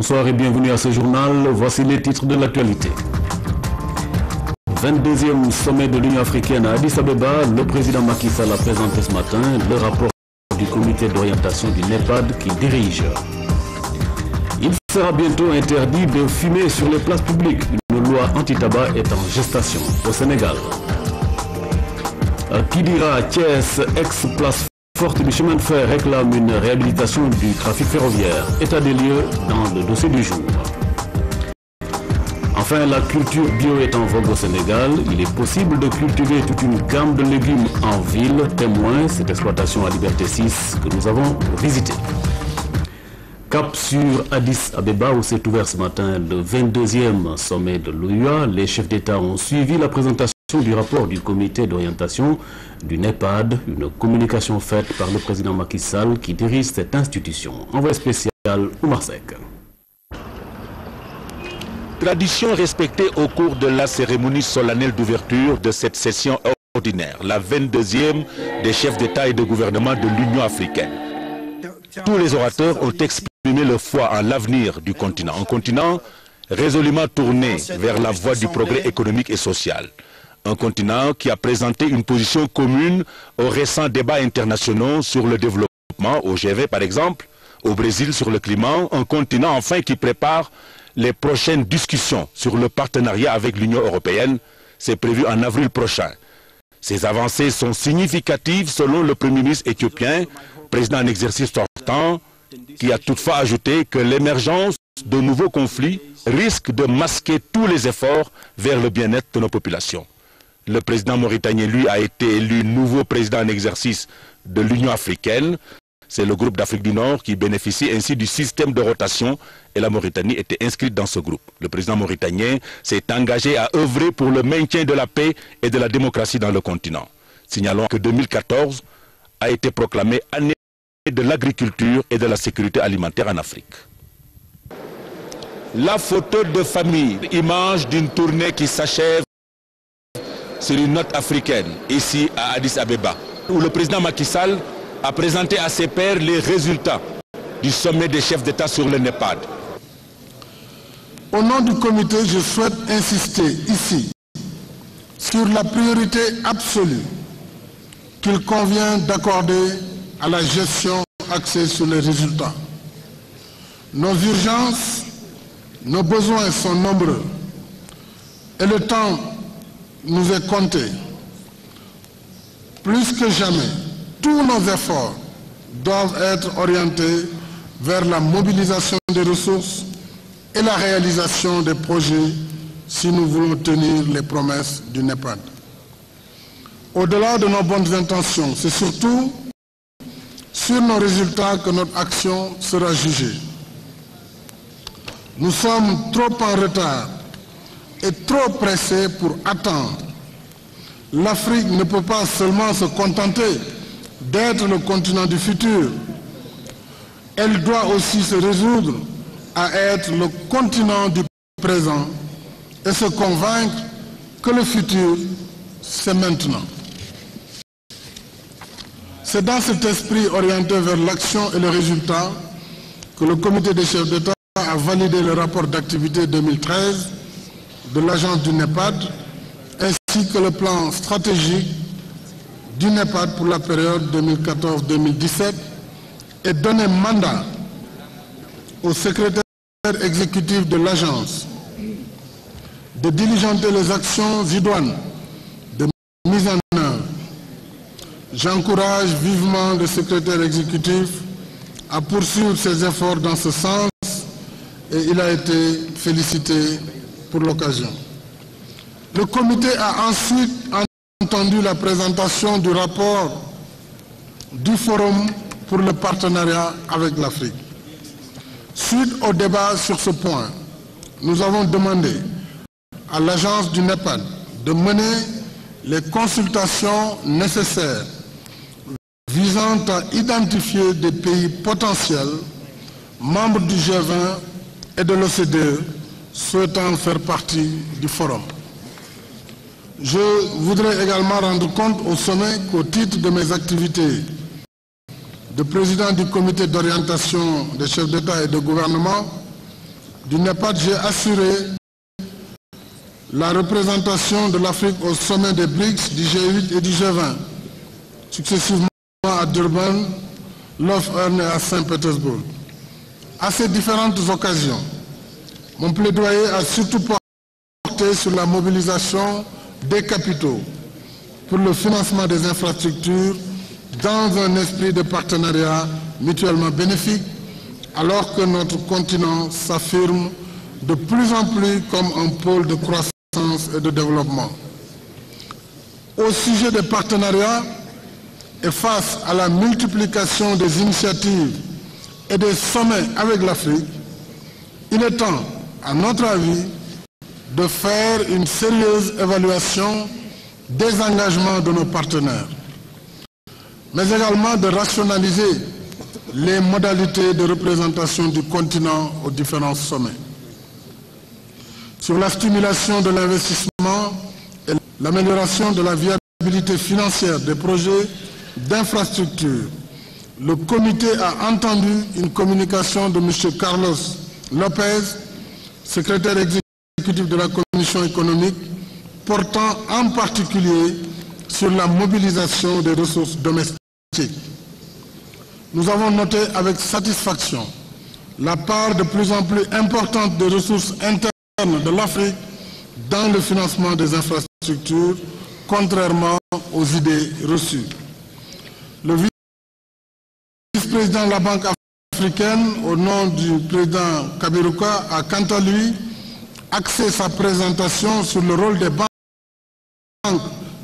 Bonsoir et bienvenue à ce journal. Voici les titres de l'actualité. 22e sommet de l'Union africaine à Addis Abeba, le président Macky Sall a présenté ce matin le rapport du comité d'orientation du NEPAD qui dirige. Il sera bientôt interdit de fumer sur les places publiques. Une loi anti-tabac est en gestation au Sénégal. Qui dira Thiès, ex-place forte du chemin de fer, réclame une réhabilitation du trafic ferroviaire. État des lieux dans le dossier du jour. Enfin, la culture bio est en vogue au Sénégal. Il est possible de cultiver toute une gamme de légumes en ville. Témoin, cette exploitation à Liberté 6 que nous avons visitée. Cap sur Addis Abeba où s'est ouvert ce matin le 22e sommet de l'OUA. Les chefs d'État ont suivi la présentation du rapport du comité d'orientation du NEPAD, une communication faite par le président Macky Sall qui dirige cette institution. Envoyé spécial Oumar Seck. Tradition respectée au cours de la cérémonie solennelle d'ouverture de cette session ordinaire, la 22e des chefs d'État et de gouvernement de l'Union africaine. Tous les orateurs ont exprimé leur foi en l'avenir du continent, un continent résolument tourné vers la voie du progrès économique et social. Un continent qui a présenté une position commune aux récents débats internationaux sur le développement, au G20 par exemple, au Brésil sur le climat, un continent enfin qui prépare les prochaines discussions sur le partenariat avec l'Union européenne. C'est prévu en avril prochain. Ces avancées sont significatives selon le Premier ministre éthiopien, président en exercice sortant, qui a toutefois ajouté que l'émergence de nouveaux conflits risque de masquer tous les efforts vers le bien-être de nos populations. Le président mauritanien, lui, a été élu nouveau président en exercice de l'Union africaine. C'est le groupe d'Afrique du Nord qui bénéficie ainsi du système de rotation et la Mauritanie était inscrite dans ce groupe. Le président mauritanien s'est engagé à œuvrer pour le maintien de la paix et de la démocratie dans le continent. Signalons que 2014 a été proclamée année de l'agriculture et de la sécurité alimentaire en Afrique. La photo de famille, image d'une tournée qui s'achève sur une note africaine, ici à Addis Abeba, où le président Macky Sall a présenté à ses pairs les résultats du sommet des chefs d'État sur le NEPAD. Au nom du comité, je souhaite insister ici sur la priorité absolue qu'il convient d'accorder à la gestion axée sur les résultats. Nos urgences, nos besoins sont nombreux et le temps nous est compté. Plus que jamais, tous nos efforts doivent être orientés vers la mobilisation des ressources et la réalisation des projets si nous voulons tenir les promesses du NEPAD. Au-delà de nos bonnes intentions, c'est surtout sur nos résultats que notre action sera jugée. Nous sommes trop en retard et trop pressés pour attendre. L'Afrique ne peut pas seulement se contenter d'être le continent du futur. Elle doit aussi se résoudre à être le continent du présent et se convaincre que le futur, c'est maintenant. C'est dans cet esprit orienté vers l'action et le résultat que le comité des chefs d'État a validé le rapport d'activité 2013 de l'agence du NEPAD ainsi que le plan stratégique du NEPAD pour la période 2014-2017 et donné mandat au secrétaire exécutif de l'agence de diligenter les actions idoines de mise en œuvre. J'encourage vivement le secrétaire exécutif à poursuivre ses efforts dans ce sens et il a été félicité pour l'occasion. Le comité a ensuite entendu la présentation du rapport du Forum pour le partenariat avec l'Afrique. Suite au débat sur ce point, nous avons demandé à l'agence du NEPAD de mener les consultations nécessaires visant à identifier des pays potentiels, membres du G20 et de l'OCDE, souhaitant faire partie du forum. Je voudrais également rendre compte au sommet qu'au titre de mes activités de président du comité d'orientation des chefs d'État et de gouvernement, du NEPAD, j'ai assuré la représentation de l'Afrique au sommet des BRICS, du G8 et du G20, successivement à Durban, Love-Earn et à Saint-Pétersbourg. À ces différentes occasions, mon plaidoyer a surtout porté sur la mobilisation des capitaux pour le financement des infrastructures dans un esprit de partenariat mutuellement bénéfique, alors que notre continent s'affirme de plus en plus comme un pôle de croissance et de développement. Au sujet des partenariats et face à la multiplication des initiatives et des sommets avec l'Afrique, il est temps, à notre avis, de faire une sérieuse évaluation des engagements de nos partenaires, mais également de rationaliser les modalités de représentation du continent aux différents sommets. Sur la stimulation de l'investissement et l'amélioration de la viabilité financière des projets d'infrastructure, le comité a entendu une communication de M. Carlos Lopez, secrétaire exécutif de la Commission économique, portant en particulier sur la mobilisation des ressources domestiques. Nous avons noté avec satisfaction la part de plus en plus importante des ressources internes de l'Afrique dans le financement des infrastructures, contrairement aux idées reçues. Le vice-président de la Banque africaine, au nom du président Kaberuka, a quant à lui axé sa présentation sur le rôle des banques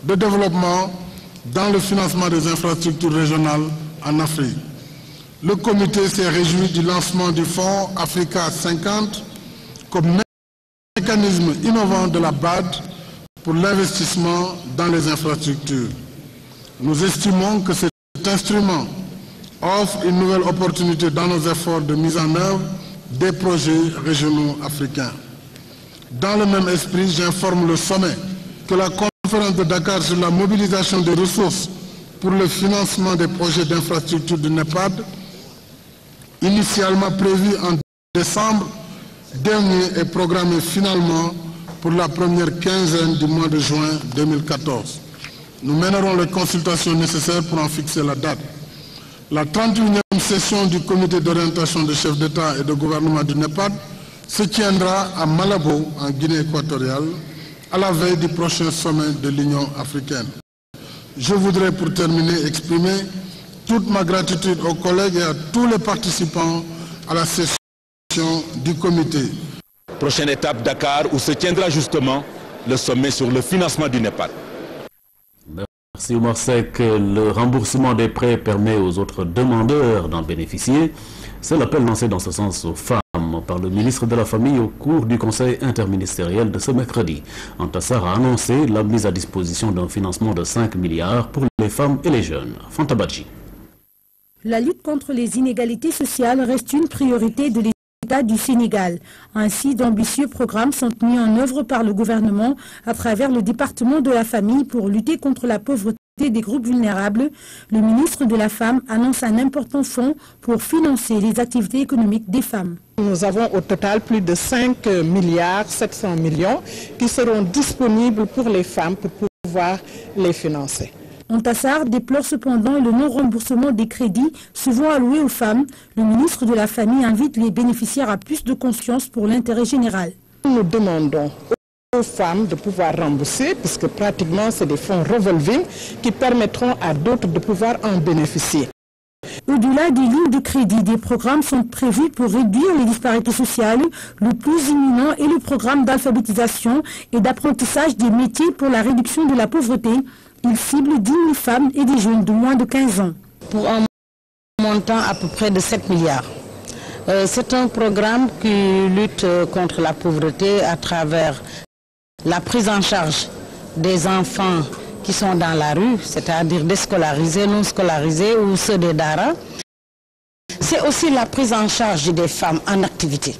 de développement dans le financement des infrastructures régionales en Afrique. Le comité s'est réjoui du lancement du fonds Africa 50 comme mécanisme innovant de la BAD pour l'investissement dans les infrastructures. Nous estimons que cet instrument offre une nouvelle opportunité dans nos efforts de mise en œuvre des projets régionaux africains. Dans le même esprit, j'informe le sommet que la conférence de Dakar sur la mobilisation des ressources pour le financement des projets d'infrastructure du NEPAD, initialement prévue en décembre dernier, est programmée finalement pour la première quinzaine du mois de juin 2014. Nous mènerons les consultations nécessaires pour en fixer la date. La 31e session du comité d'orientation des chefs d'État et de gouvernement du NEPAD se tiendra à Malabo, en Guinée équatoriale, à la veille du prochain sommet de l'Union africaine. Je voudrais pour terminer exprimer toute ma gratitude aux collègues et à tous les participants à la session du comité. Prochaine étape, Dakar, où se tiendra justement le sommet sur le financement du NEPAD. Merci Omar Seck. Le remboursement des prêts permet aux autres demandeurs d'en bénéficier. C'est l'appel lancé dans ce sens aux femmes par le ministre de la Famille au cours du conseil interministériel de ce mercredi. Antassar a annoncé la mise à disposition d'un financement de 5 milliards pour les femmes et les jeunes. Fantabadji. La lutte contre les inégalités sociales reste une priorité de l'État du Sénégal. Ainsi, d'ambitieux programmes sont mis en œuvre par le gouvernement à travers le département de la famille pour lutter contre la pauvreté des groupes vulnérables. Le ministre de la Femme annonce un important fonds pour financer les activités économiques des femmes. Nous avons au total plus de 5 milliards 700 millions qui seront disponibles pour les femmes pour pouvoir les financer. Antassar déplore cependant le non-remboursement des crédits souvent alloués aux femmes. Le ministre de la Famille invite les bénéficiaires à plus de conscience pour l'intérêt général. Nous demandons aux femmes de pouvoir rembourser, puisque pratiquement c'est des fonds revolving qui permettront à d'autres de pouvoir en bénéficier. Au-delà des lignes de crédit, des programmes sont prévus pour réduire les disparités sociales. Le plus imminent est le programme d'alphabétisation et d'apprentissage des métiers pour la réduction de la pauvreté. Il cible 10 000 femmes et des jeunes de moins de 15 ans. Pour un montant à peu près de 7 milliards. C'est un programme qui lutte contre la pauvreté à travers la prise en charge des enfants qui sont dans la rue, c'est-à-dire déscolarisés, non scolarisés ou ceux des Dara. C'est aussi la prise en charge des femmes en activité.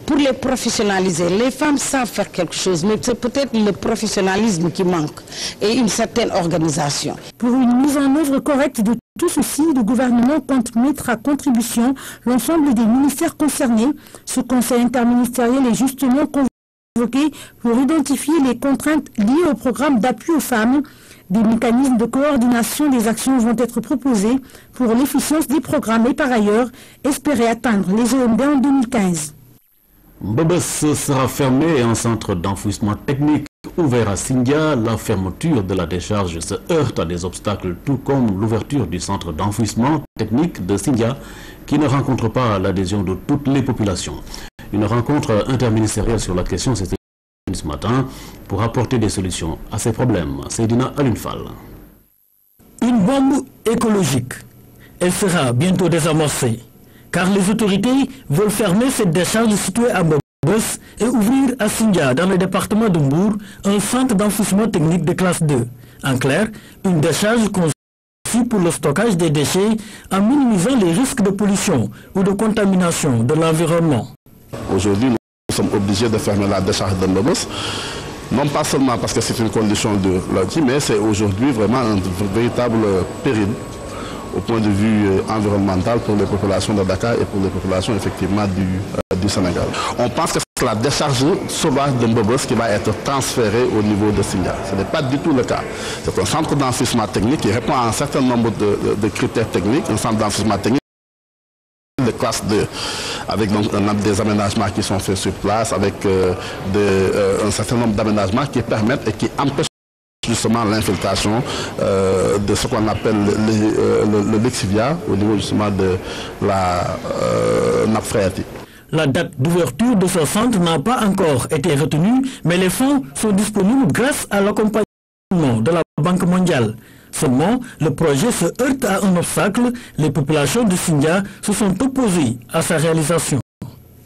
Pour les professionnaliser, les femmes savent faire quelque chose, mais c'est peut-être le professionnalisme qui manque et une certaine organisation. Pour une mise en œuvre correcte de tout ceci, le gouvernement compte mettre à contribution l'ensemble des ministères concernés. Ce conseil interministériel est justement convoqué pour identifier les contraintes liées au programme d'appui aux femmes. Des mécanismes de coordination des actions vont être proposés pour l'efficience des programmes et par ailleurs espérer atteindre les OMD en 2015. Mbobos sera fermé et un centre d'enfouissement technique ouvert à Sindia. La fermeture de la décharge se heurte à des obstacles, tout comme l'ouverture du centre d'enfouissement technique de Sindia, qui ne rencontre pas l'adhésion de toutes les populations. Une rencontre interministérielle sur la question s'est tenue ce matin pour apporter des solutions à ces problèmes. Seydina Alunfal. Une bombe écologique. Elle sera bientôt désamorcée, car les autorités veulent fermer cette décharge située à Mbobos et ouvrir à Sindia, dans le département de Mbour, un centre d'enfouissement technique de classe 2. En clair, une décharge conçue pour le stockage des déchets en minimisant les risques de pollution ou de contamination de l'environnement. Aujourd'hui, nous sommes obligés de fermer la décharge de Mbobos, non pas seulement parce que c'est une condition de l'ONU, mais c'est aujourd'hui vraiment un véritable péril au point de vue environnemental pour les populations de Dakar et pour les populations effectivement du Sénégal. On pense que c'est la décharge sauvage de Mbobos qui va être transférée au niveau de Sindia. Ce n'est pas du tout le cas. C'est un centre d'enfouissement technique qui répond à un certain nombre de critères techniques, un centre d'enfouissement technique de classe 2, avec donc des aménagements qui sont faits sur place, avec un certain nombre d'aménagements qui permettent et qui empêchent justement l'infiltration de ce qu'on appelle le lexivia au niveau justement de la nappe phréatique. La date d'ouverture de ce centre n'a pas encore été retenue, mais les fonds sont disponibles grâce à l'accompagnement de la Banque mondiale. Seulement, le projet se heurte à un obstacle. Les populations de Sindia se sont opposées à sa réalisation.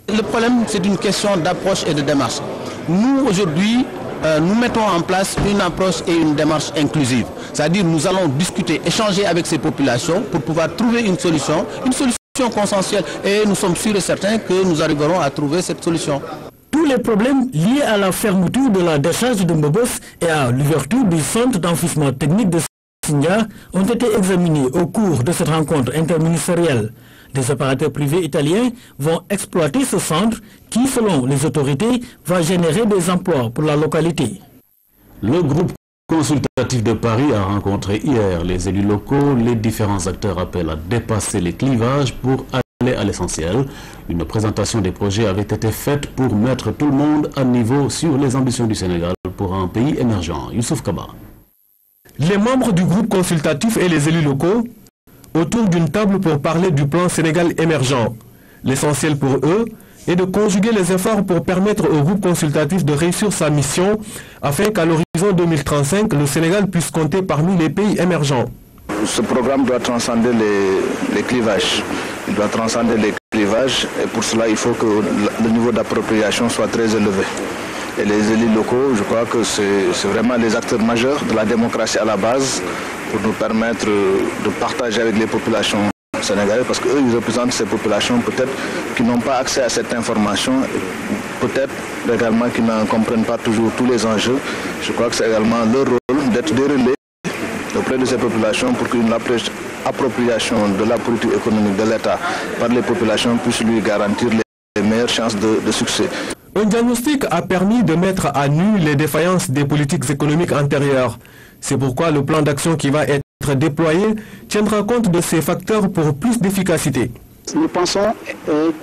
Le problème, c'est une question d'approche et de démarche. Nous, aujourd'hui, nous mettons en place une approche et une démarche inclusive. C'est-à-dire nous allons discuter, échanger avec ces populations pour pouvoir trouver une solution consensuelle. Et nous sommes sûrs et certains que nous arriverons à trouver cette solution. Tous les problèmes liés à la fermeture de la décharge de Mbobos et à l'ouverture du centre d'enfouissement technique de Sindia ont été examinés au cours de cette rencontre interministérielle. Des opérateurs privés italiens vont exploiter ce centre qui, selon les autorités, va générer des emplois pour la localité. Le groupe consultatif de Paris a rencontré hier les élus locaux. Les différents acteurs appellent à dépasser les clivages pour aller à l'essentiel. Une présentation des projets avait été faite pour mettre tout le monde à niveau sur les ambitions du Sénégal pour un pays émergent. Youssouf Kaba. Les membres du groupe consultatif et les élus locaux autour d'une table pour parler du plan Sénégal émergent. L'essentiel pour eux est de conjuguer les efforts pour permettre au groupe consultatif de réussir sa mission afin qu'à l'horizon 2035, le Sénégal puisse compter parmi les pays émergents. Ce programme doit transcender les clivages. Il doit transcender les clivages et pour cela, il faut que le niveau d'appropriation soit très élevé. Et les élus locaux, je crois que c'est vraiment les acteurs majeurs de la démocratie à la base pour nous permettre de partager avec les populations sénégalaises parce qu'eux, ils représentent ces populations peut-être qui n'ont pas accès à cette information, peut-être également qui n'en comprennent pas toujours tous les enjeux. Je crois que c'est également leur rôle d'être des relais auprès de ces populations pour qu'une appropriation de la politique économique de l'État par les populations puisse lui garantir les meilleures chances de succès. Un diagnostic a permis de mettre à nu les défaillances des politiques économiques antérieures. C'est pourquoi le plan d'action qui va être déployé tiendra compte de ces facteurs pour plus d'efficacité. Nous pensons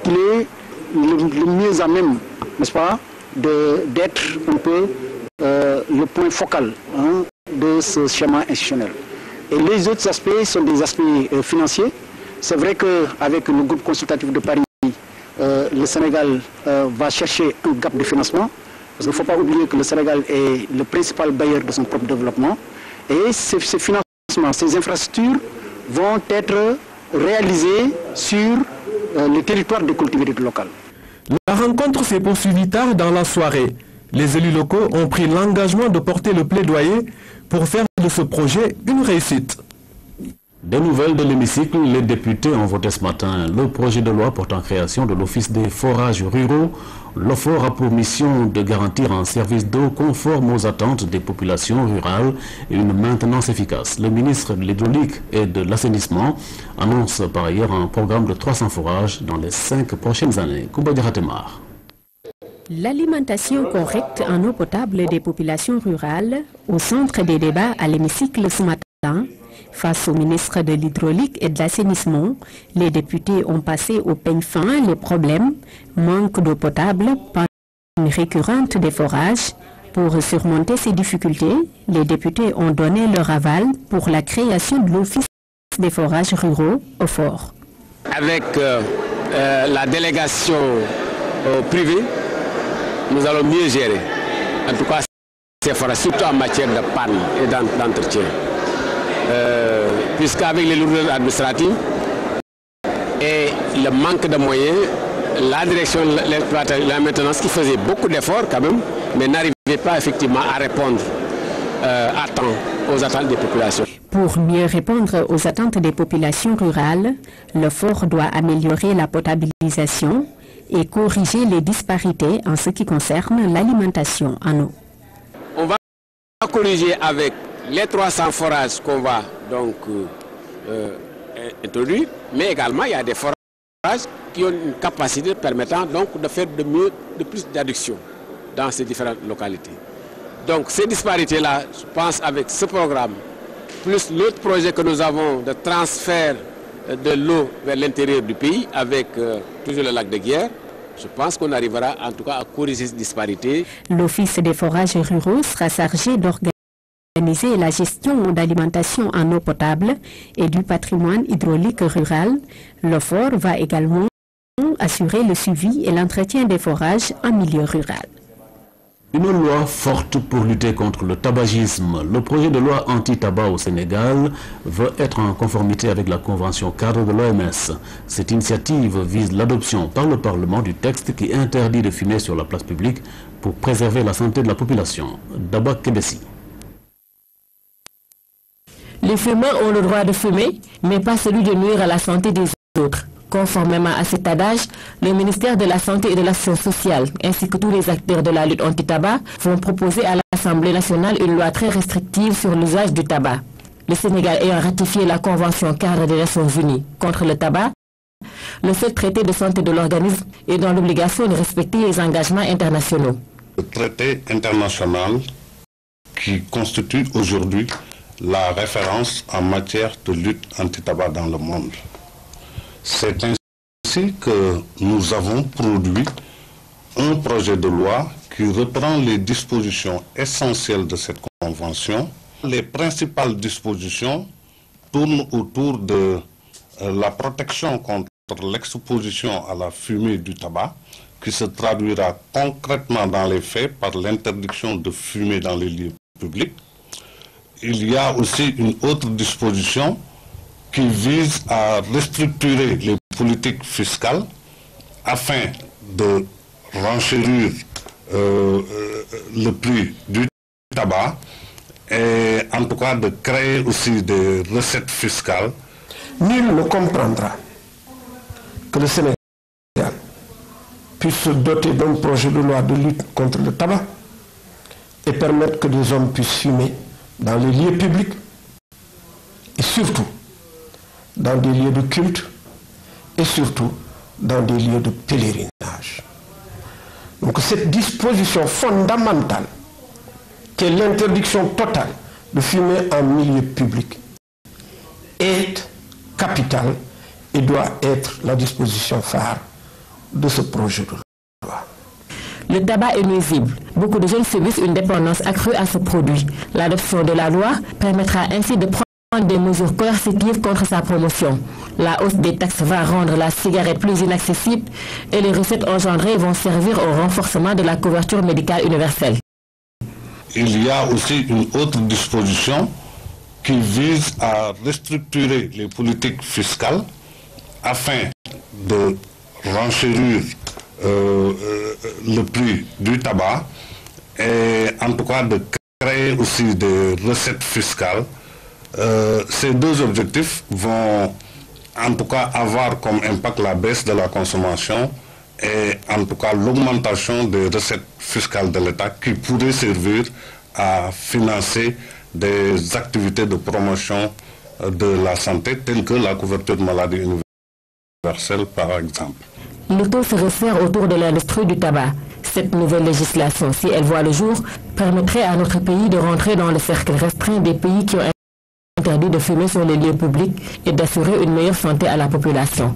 qu'il est le mieux à même, n'est-ce pas, d'être un peu le point focal de ce schéma institutionnel. Et les autres aspects sont des aspects financiers. C'est vrai qu'avec le groupe consultatif de Paris, le Sénégal va chercher un gap de financement. Parce qu'il ne faut pas oublier que le Sénégal est le principal bailleur de son propre développement. Et ces financements, ces infrastructures vont être réalisées sur le territoire des collectivités locales. La rencontre s'est poursuivie tard dans la soirée. Les élus locaux ont pris l'engagement de porter le plaidoyer pour faire de ce projet une réussite. Des nouvelles de l'hémicycle, les députés ont voté ce matin le projet de loi portant création de l'Office des forages ruraux. L'OFOR a pour mission de garantir un service d'eau conforme aux attentes des populations rurales et une maintenance efficace. Le ministre de l'Hydraulique et de l'Assainissement annonce par ailleurs un programme de 300 forages dans les 5 prochaines années. Kouba Diaratemar. L'alimentation correcte en eau potable des populations rurales au centre des débats à l'hémicycle ce matin. Face au ministre de l'Hydraulique et de l'Assainissement, les députés ont passé au peigne fin les problèmes, manque d'eau potable, panne récurrente des forages. Pour surmonter ces difficultés, les députés ont donné leur aval pour la création de l'Office des forages ruraux au fort. Avec la délégation privée, nous allons mieux gérer, en tout cas ces forages, surtout en matière de panne et d'entretien. Puisqu'avec les lourdeurs administratives et le manque de moyens, la direction, la maintenance qui faisait beaucoup d'efforts quand même, mais n'arrivait pas effectivement à répondre à temps aux attentes des populations. Pour mieux répondre aux attentes des populations rurales, le fort doit améliorer la potabilisation et corriger les disparités en ce qui concerne l'alimentation en eau. On va corriger avec les 300 forages qu'on va donc introduire, mais également il y a des forages qui ont une capacité permettant donc de faire de plus d'adduction dans ces différentes localités. Donc ces disparités-là, je pense avec ce programme, plus l'autre projet que nous avons de transfert de l'eau vers l'intérieur du pays avec toujours le lac de Guiers, je pense qu'on arrivera en tout cas à corriger ces disparités. L'Office des forages ruraux sera chargé d'organiser la gestion d'alimentation en eau potable et du patrimoine hydraulique rural. Le fort va également assurer le suivi et l'entretien des forages en milieu rural. Une loi forte pour lutter contre le tabagisme. Le projet de loi anti-tabac au Sénégal veut être en conformité avec la convention cadre de l'OMS. Cette initiative vise l'adoption par le Parlement du texte qui interdit de fumer sur la place publique pour préserver la santé de la population. Daba Kebesi. Les fumeurs ont le droit de fumer, mais pas celui de nuire à la santé des autres. Conformément à cet adage, le ministère de la Santé et de l'Action sociale, ainsi que tous les acteurs de la lutte anti-tabac, vont proposer à l'Assemblée nationale une loi très restrictive sur l'usage du tabac. Le Sénégal ayant ratifié la Convention cadre des Nations unies contre le tabac, le seul traité de santé de l'organisme est dans l'obligation de respecter les engagements internationaux. Le traité international qui constitue aujourd'hui la référence en matière de lutte anti-tabac dans le monde. C'est ainsi que nous avons produit un projet de loi qui reprend les dispositions essentielles de cette convention. Les principales dispositions tournent autour de la protection contre l'exposition à la fumée du tabac, qui se traduira concrètement dans les faits par l'interdiction de fumer dans les lieux publics. Il y a aussi une autre disposition qui vise à restructurer les politiques fiscales afin de renchérir le prix du tabac et en tout cas de créer aussi des recettes fiscales. Nul ne comprendra que le Sénégal puisse se doter d'un projet de loi de lutte contre le tabac et permettre que des hommes puissent fumer dans les lieux publics et surtout dans des lieux de culte et surtout dans des lieux de pèlerinage. Donc cette disposition fondamentale, qui est l'interdiction totale de fumer en milieu public, est capitale et doit être la disposition phare de ce projet de loi. Le tabac est nuisible. Beaucoup de jeunes subissent une dépendance accrue à ce produit. L'adoption de la loi permettra ainsi de prendre des mesures coercitives contre sa promotion. La hausse des taxes va rendre la cigarette plus inaccessible et les recettes engendrées vont servir au renforcement de la couverture médicale universelle. Il y a aussi une autre disposition qui vise à restructurer les politiques fiscales afin de renchérir le prix du tabac et en tout cas de créer aussi des recettes fiscales. Ces deux objectifs vont en tout cas avoir comme impact la baisse de la consommation et en tout cas l'augmentation des recettes fiscales de l'État qui pourraient servir à financer des activités de promotion de la santé telles que la couverture de maladie universelle par exemple. Le taux se resserre autour de l'industrie du tabac. Cette nouvelle législation, si elle voit le jour, permettrait à notre pays de rentrer dans le cercle restreint des pays qui ont interdit de fumer sur les lieux publics et d'assurer une meilleure santé à la population.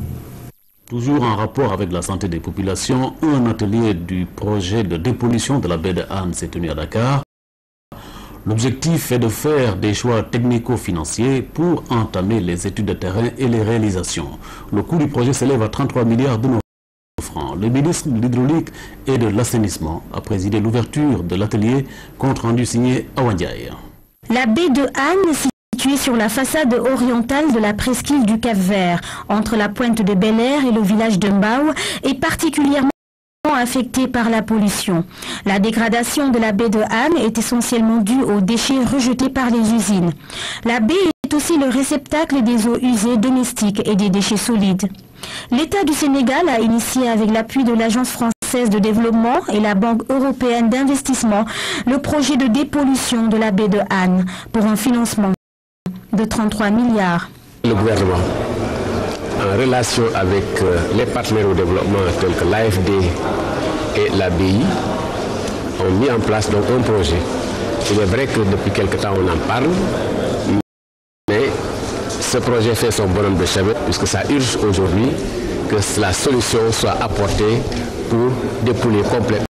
Toujours en rapport avec la santé des populations, un atelier du projet de dépollution de la baie de Han s'est tenu à Dakar. L'objectif est de faire des choix technico-financiers pour entamer les études de terrain et les réalisations. Le coût du projet s'élève à 33 milliards de francs. Le ministre de l'Hydraulique et de l'Assainissement a présidé l'ouverture de l'atelier, compte rendu signé à Wandiaï. La baie de Han, située sur la façade orientale de la presqu'île du Cap-Vert, entre la pointe de Bel-Air et le village de Mbao, est particulièrement affectée par la pollution. La dégradation de la baie de Han est essentiellement due aux déchets rejetés par les usines. La baie est aussi le réceptacle des eaux usées domestiques et des déchets solides. L'État du Sénégal a initié avec l'appui de l'Agence française de développement et la Banque européenne d'investissement le projet de dépollution de la baie de Han pour un financement de 33 milliards. Le gouvernement, en relation avec les partenaires au développement tels que l'AFD et la BI, ont mis en place donc un projet. Il est vrai que depuis quelque temps on en parle, mais ce projet fait son bonhomme de chemin puisque ça urge aujourd'hui que la solution soit apportée pour dépolluer complètement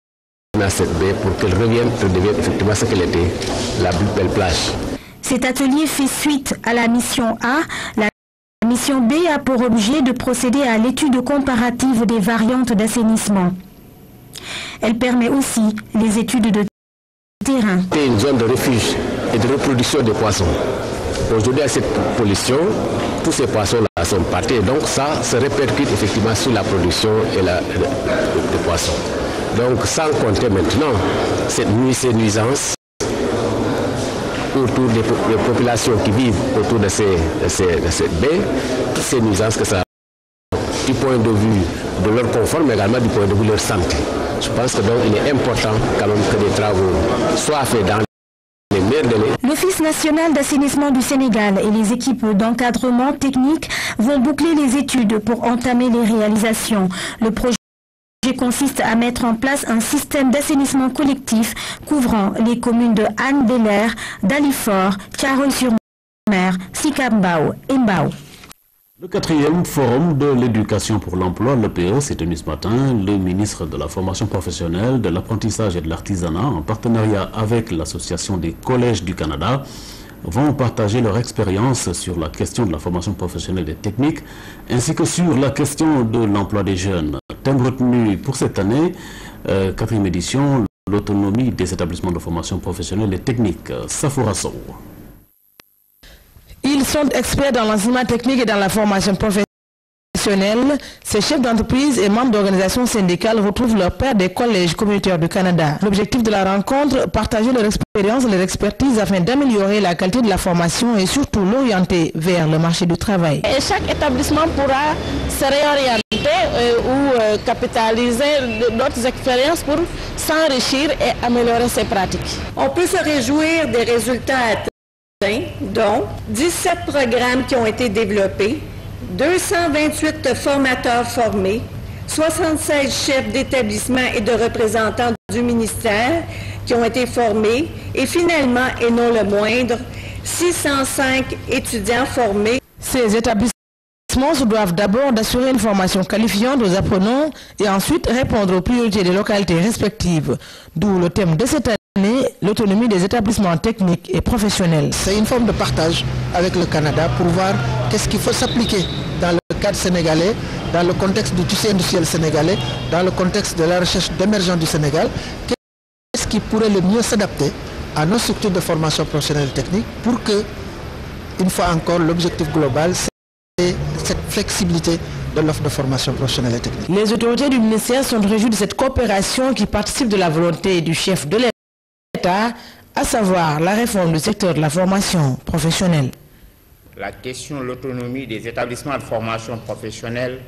cette baie pour qu'elle redevienne effectivement ce qu'elle était, la plus belle plage. Cet atelier fait suite à la mission A. La mission B a pour objet de procéder à l'étude comparative des variantes d'assainissement. Elle permet aussi les études de terrain. C'est une zone de refuge et de reproduction des poissons. Aujourd'hui, à cette pollution, tous ces poissons-là sont partis et donc ça se répercute effectivement sur la production et des poissons. Donc sans compter maintenant ces nuisances autour des populations qui vivent autour de cette baie, toutes ces nuisances que ça a du point de vue de leur confort, mais également du point de vue de leur santé. Je pense que donc il est important quand même que des travaux soient faits dans les meilleurs délais. L'Office national d'assainissement du Sénégal et les équipes d'encadrement technique vont boucler les études pour entamer les réalisations. Le projet consiste à mettre en place un système d'assainissement collectif couvrant les communes de Han Bel-Air, Dalifort, Thiaroye-sur-Mer, Sicap Mbao et Mbao. Le 4e forum de l'éducation pour l'emploi, l'EPE, s'est tenu ce matin. Le ministre de la formation professionnelle, de l'apprentissage et de l'artisanat, en partenariat avec l'Association des collèges du Canada, vont partager leur expérience sur la question de la formation professionnelle et technique, ainsi que sur la question de l'emploi des jeunes. Thème retenu pour cette année, 4e édition, l'autonomie des établissements de formation professionnelle et technique. Safoura Sow. Ils sont experts dans l'enseignement technique et dans la formation professionnelle. Ces chefs d'entreprise et membres d'organisations syndicales retrouvent leurs pairs des collèges communautaires du Canada. L'objectif de la rencontre, partager leur expérience et leur expertise afin d'améliorer la qualité de la formation et surtout l'orienter vers le marché du travail. Et chaque établissement pourra se réorienter ou capitaliser d'autres expériences pour s'enrichir et améliorer ses pratiques. On peut se réjouir des résultats atteints, dont 17 programmes qui ont été développés, 228 formateurs formés, 76 chefs d'établissement et de représentants du ministère qui ont été formés et finalement, et non le moindre, 605 étudiants formés. Ces établissements se doivent d'abord d'assurer une formation qualifiante aux apprenants et ensuite répondre aux priorités des localités respectives. D'où le thème de cette année, l'autonomie des établissements techniques et professionnels. C'est une forme de partage avec le Canada pour voir qu'est-ce qu'il faut s'appliquer dans le cadre sénégalais, dans le contexte du tissu industriel sénégalais, dans le contexte de la recherche d'émergence du Sénégal, qu'est-ce qui pourrait le mieux s'adapter à nos structures de formation professionnelle et technique pour que, une fois encore, l'objectif global, c'est cette flexibilité de l'offre de formation professionnelle et technique. Les autorités du ministère sont réjouies de cette coopération qui participe de la volonté du chef de l'État, à savoir la réforme du secteur de la formation professionnelle. La question de l'autonomie des établissements de formation professionnelle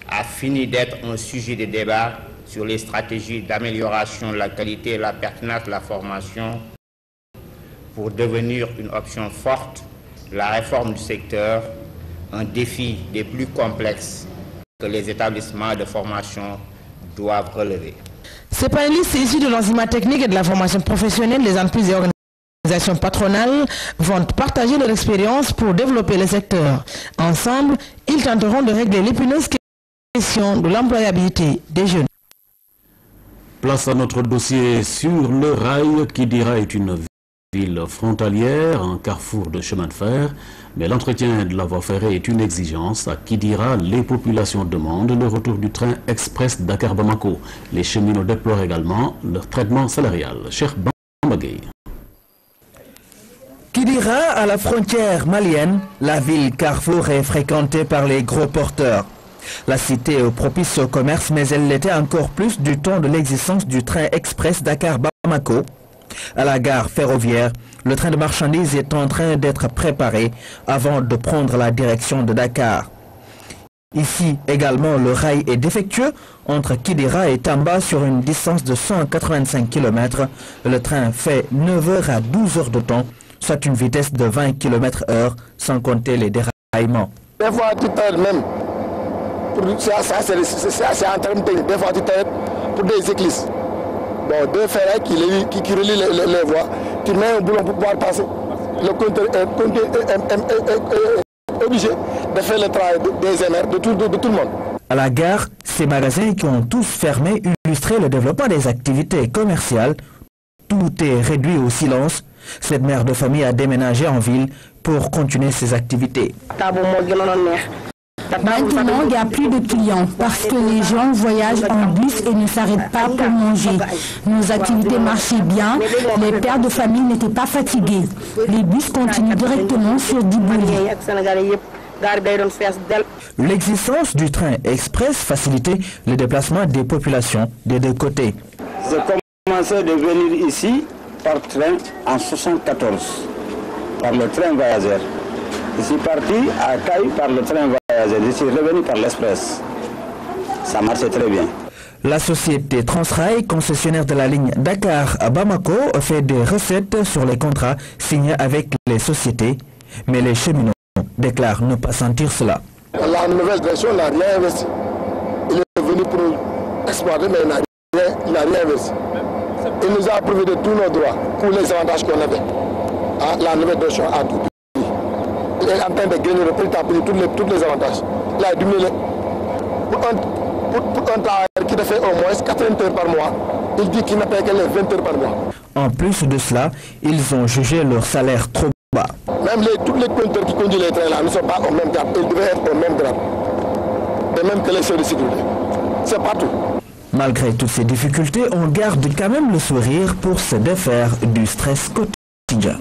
a fini d'être un sujet de débat sur les stratégies d'amélioration de la qualité et la pertinence de la formation pour devenir une option forte, la réforme du secteur, un défi des plus complexes que les établissements de formation doivent relever. Ces panélistes issus de l'enseignement technique et de la formation professionnelle des entreprises et organisations patronales vont partager leur expérience pour développer le secteur. Ensemble, ils tenteront de régler l'épineuse question de l'employabilité des jeunes. Place à notre dossier sur le rail. Kidira est une ville frontalière, un carrefour de chemin de fer, mais l'entretien de la voie ferrée est une exigence. À Kidira, les populations demandent le retour du train express Dakar-Bamako. Les cheminots déplorent également leur traitement salarial. Cheikh Bambagay. Kidira, à la frontière malienne, la ville carrefour est fréquentée par les gros porteurs. La cité est propice au commerce, mais elle l'était encore plus du temps de l'existence du train express Dakar-Bamako. À la gare ferroviaire, le train de marchandises est en train d'être préparé avant de prendre la direction de Dakar. Ici également, le rail est défectueux entre Kidira et Tamba sur une distance de 185 km. Le train fait 9 heures à 12 heures de temps, soit une vitesse de 20 km/h, sans compter les déraillements. Des fois, tu t'aides même. C'est en termes techniques. Des fois, tu t'aides pour des éclisses. Bon, deux ferrailles qui relient les voies. Tu mets un boulon pour pouvoir passer. Le compteur est obligé de faire le travail des MR, de tout le monde. À la gare, ces magasins qui ont tous fermé illustraient le développement des activités commerciales. Tout est réduit au silence. Cette mère de famille a déménagé en ville pour continuer ses activités. Maintenant, il n'y a plus de clients parce que les gens voyagent en bus et ne s'arrêtent pas pour manger. Nos activités marchaient bien, les pères de famille n'étaient pas fatigués. Les bus continuent directement sur Dibouli. L'existence du train express facilitait le déplacement des populations des deux côtés. J'ai commencé de venir ici par train en 1974, par le train voyageur. Je suis parti à Caille par le train voyageur. Je suis revenu par l'express. Ça marchait très bien. La société Transrail, concessionnaire de la ligne Dakar à Bamako, fait des recettes sur les contrats signés avec les sociétés, mais les cheminots déclarent ne pas sentir cela. La nouvelle direction n'a rien investi. Il est venu pour exploiter, mais il n'a rien investi. Il nous a approuvé de tous nos droits pour les avantages qu'on avait. La nouvelle direction a tout. Il est en train de gagner le petit à petit tous les avantages. Il a diminué pour un travail qui te fait au moins 80 heures par mois. Il dit qu'il n'a payé que les 20 heures par mois. En plus de cela, ils ont jugé leur salaire trop bas. Même tous les compteurs qui conduisent les trains là ne sont pas au même grade. Ils devraient être au même grade. Et même que les services de sécurité. C'est partout. Malgré toutes ces difficultés, on garde quand même le sourire pour se défaire du stress quotidien.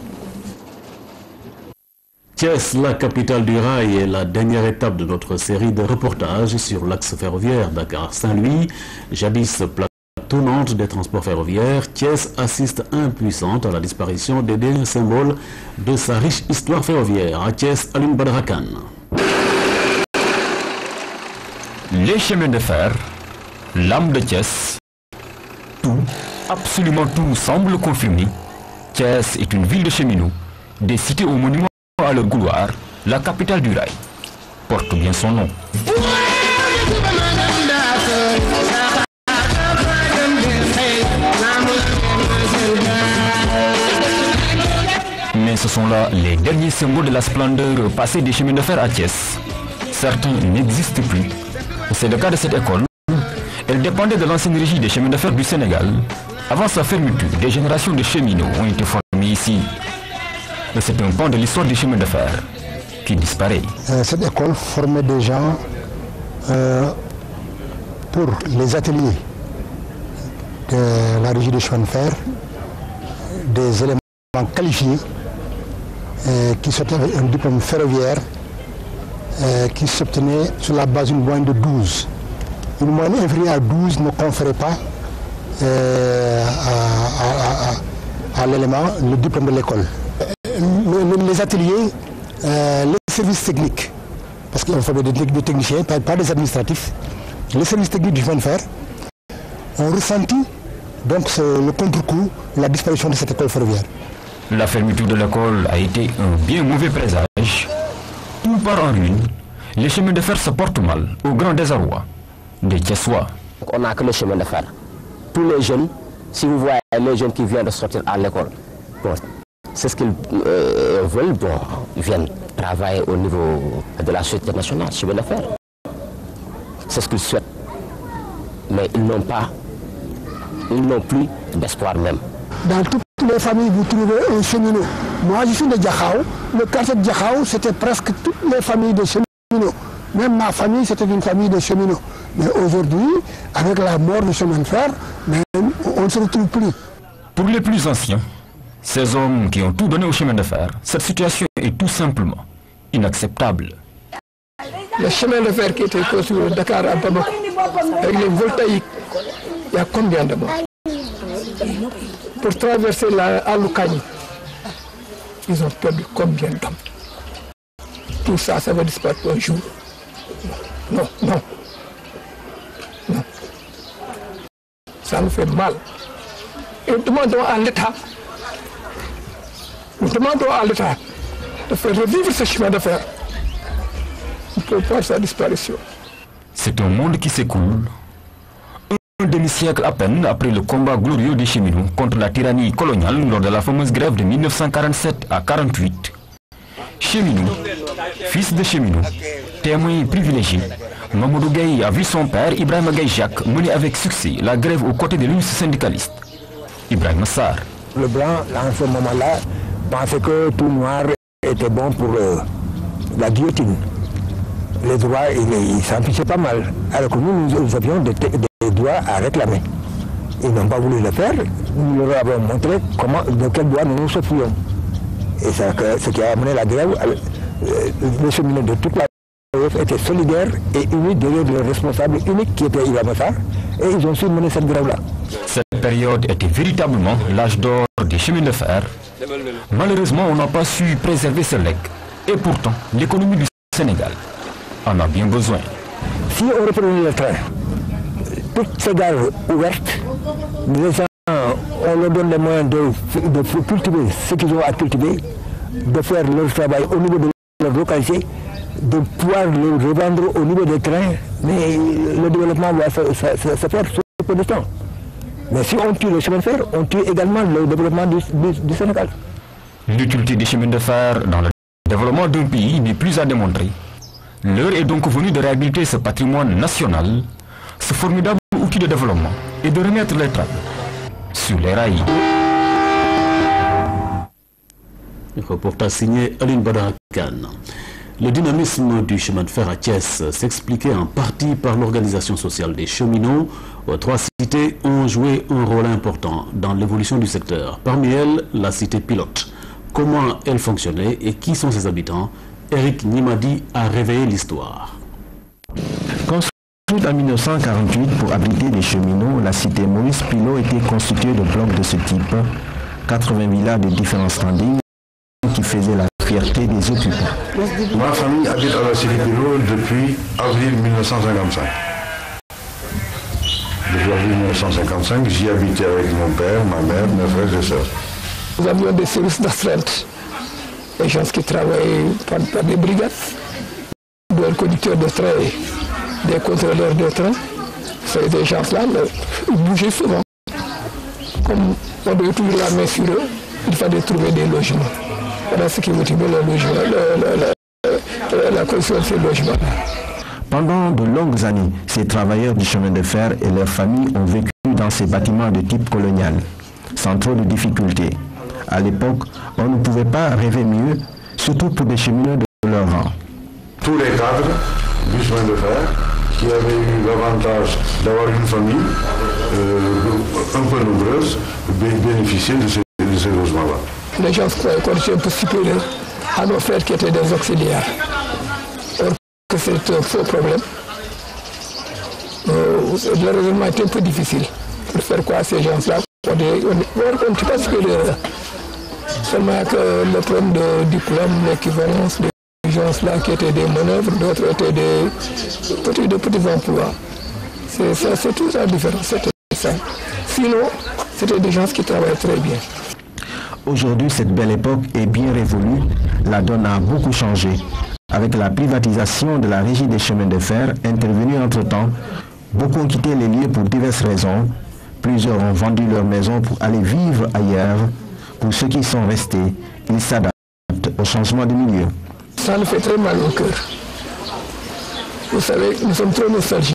Thiès, la capitale du rail, est la dernière étape de notre série de reportages sur l'axe ferroviaire Dakar-Saint-Louis. Jadis plaque tournante des transports ferroviaires, Thiès assiste impuissante à la disparition des derniers symboles de sa riche histoire ferroviaire. À Thiès, Alun Badarakan. Les chemins de fer, l'âme de Thiès, tout, absolument tout semble confirmer. Thiès est une ville de cheminots, des cités aux monuments à leur couloir, la capitale du rail porte bien son nom. Mais ce sont là les derniers symboles de la splendeur passée des chemins de fer à Thiès. Certains n'existent plus. C'est le cas de cette école. Elle dépendait de l'ancienne régie des chemins de fer du Sénégal. Avant sa fermeture, des générations de cheminots ont été formés ici. C'est un pan de l'histoire des chemins de fer qui disparaît. Cette école formait des gens pour les ateliers de la régie des chemins de fer, des éléments qualifiés qui sortaient avec un diplôme ferroviaire qui s'obtenait sur la base d'une moyenne de 12. Une moyenne inférieure à 12 ne conférait pas à l'élément le diplôme de l'école. Les ateliers, les services techniques parce qu'on formait des techniciens, pas des administratifs. Les services techniques du chemin de fer ont ressenti donc le contre-coup, la disparition de cette école ferroviaire. La fermeture de l'école a été un bien mauvais présage. Tout part en ruine. Les chemins de fer se portent mal, au grand désarroi des Thiessois. On n'a que le chemin de fer. Tous les jeunes, si vous voyez les jeunes qui viennent de sortir à l'école, bon, c'est ce qu'ils veulent, bon, ils viennent travailler au niveau de la société nationale, chemin de fer. C'est ce qu'ils souhaitent. Mais ils n'ont plus d'espoir même. Dans toutes les familles, vous trouvez un cheminot. Moi, je suis de Diakhao. Le quartier de Diakhao, c'était presque toutes les familles de cheminots. Même ma famille, c'était une famille de cheminots. Mais aujourd'hui, avec la mort du chemin de fer, on ne se retrouve plus. Pour les plus anciens, ces hommes qui ont tout donné au chemin de fer, cette situation est tout simplement inacceptable. Le chemin de fer qui était construit de Dakar à Bamako, avec les voltaïques, il y a combien de morts? Pour traverser la Aloukani, ils ont perdu combien d'hommes? Tout ça, ça va disparaître un jour. Non, non. Non. Ça nous fait mal. Et nous demandons à l'État, de faire revivre ce chemin de fer. On peut pas sa disparition. C'est un monde qui s'écoule. Un demi-siècle à peine après le combat glorieux des cheminots contre la tyrannie coloniale lors de la fameuse grève de 1947 à 48. Cheminot, fils de cheminot, témoin privilégié, Mamadou Gueye a vu son père Ibrahima Gueye Jacques mener avec succès la grève aux côtés des luttes syndicalistes. Ibrahima Sarr. Le blanc, en ce moment-là, pensait que tout noir était bon pour la guillotine. Les droits, ils s'en fichaient pas mal. Alors que nous avions des droits à réclamer. Ils n'ont pas voulu le faire. Nous leur avons montré de quel droit nous nous souffrions. Et ce qui a amené la grève, les cheminots de toute la grève étaient solidaires et unis derrière le responsable unique qui était Ibrahima Sarr. Et ils ont su mener cette grève-là. Cette période était véritablement l'âge d'or des chemins de fer. Malheureusement, on n'a pas su préserver ce legs. Et pourtant, l'économie du Sénégal en a bien besoin. Si on reprenait le train, toutes ces gares ouvertes, les gens, on leur donne les moyens de cultiver ce qu'ils ont à cultiver, de faire leur travail au niveau de leur localité, de pouvoir le revendre au niveau des trains, mais le développement va se faire sur peu de temps. Mais si on tue le chemin de fer, on tue également le développement du Sénégal. L'utilité des chemins de fer dans le développement d'un pays n'est plus à démontrer. L'heure est donc venue de réhabiliter ce patrimoine national, ce formidable outil de développement, et de remettre les trains sur les rails. Reportage signé Aline Badara Khan. Le dynamisme du chemin de fer à Thiès s'expliquait en partie par l'organisation sociale des cheminots. Trois cités ont joué un rôle important dans l'évolution du secteur. Parmi elles, la cité pilote. Comment elle fonctionnait et qui sont ses habitants? Eric Nimadi a réveillé l'histoire. Construite en 1948 pour abriter des cheminots, la cité Maurice Pilot était constituée de blocs de ce type, 80 villas de différents standings qui faisaient la fierté des occupants. Ma famille habite à la cité Pilot depuis avril 1955. Depuis avril 1955, j'y habitais avec mon père, ma mère, mes frères et sœurs. Nous avions des services d'astreinte, des gens qui travaillaient par des brigades, des conducteurs de train, des contrôleurs de train. C'est des gens-là, ils bougeaient souvent. Comme on devait toujours la main sur eux, il fallait trouver des logements. Voilà ce qui motivait le logement, la construction de ces logements. Pendant de longues années, ces travailleurs du chemin de fer et leurs familles ont vécu dans ces bâtiments de type colonial, sans trop de difficultés. À l'époque, on ne pouvait pas rêver mieux, surtout pour des cheminots de leur rang. Tous les cadres du chemin de fer qui avaient eu l'avantage d'avoir une famille un peu nombreuse bénéficiaient de ces logements-là. Les gens croyaient qu'on était un peu supérieur à nos frères qui étaient des auxiliaires. Alors que c'est un faux problème. Le raisonnement était un peu difficile. Pour faire quoi à ces gens-là? On ne sait pas supérieur. Seulement que le problème de diplôme, l'équivalence, gens-là qui étaient des manœuvres, d'autres étaient des petits emplois. C'est tout ça différent, c'était ça. Sinon, c'était des gens qui travaillaient très bien. Aujourd'hui, cette belle époque est bien révolue. La donne a beaucoup changé. Avec la privatisation de la régie des chemins de fer intervenue entre-temps, beaucoup ont quitté les lieux pour diverses raisons. Plusieurs ont vendu leur maison pour aller vivre ailleurs. Pour ceux qui sont restés, ils s'adaptent au changement de milieu. Ça nous fait très mal au cœur. Vous savez, nous sommes trop nostalgiques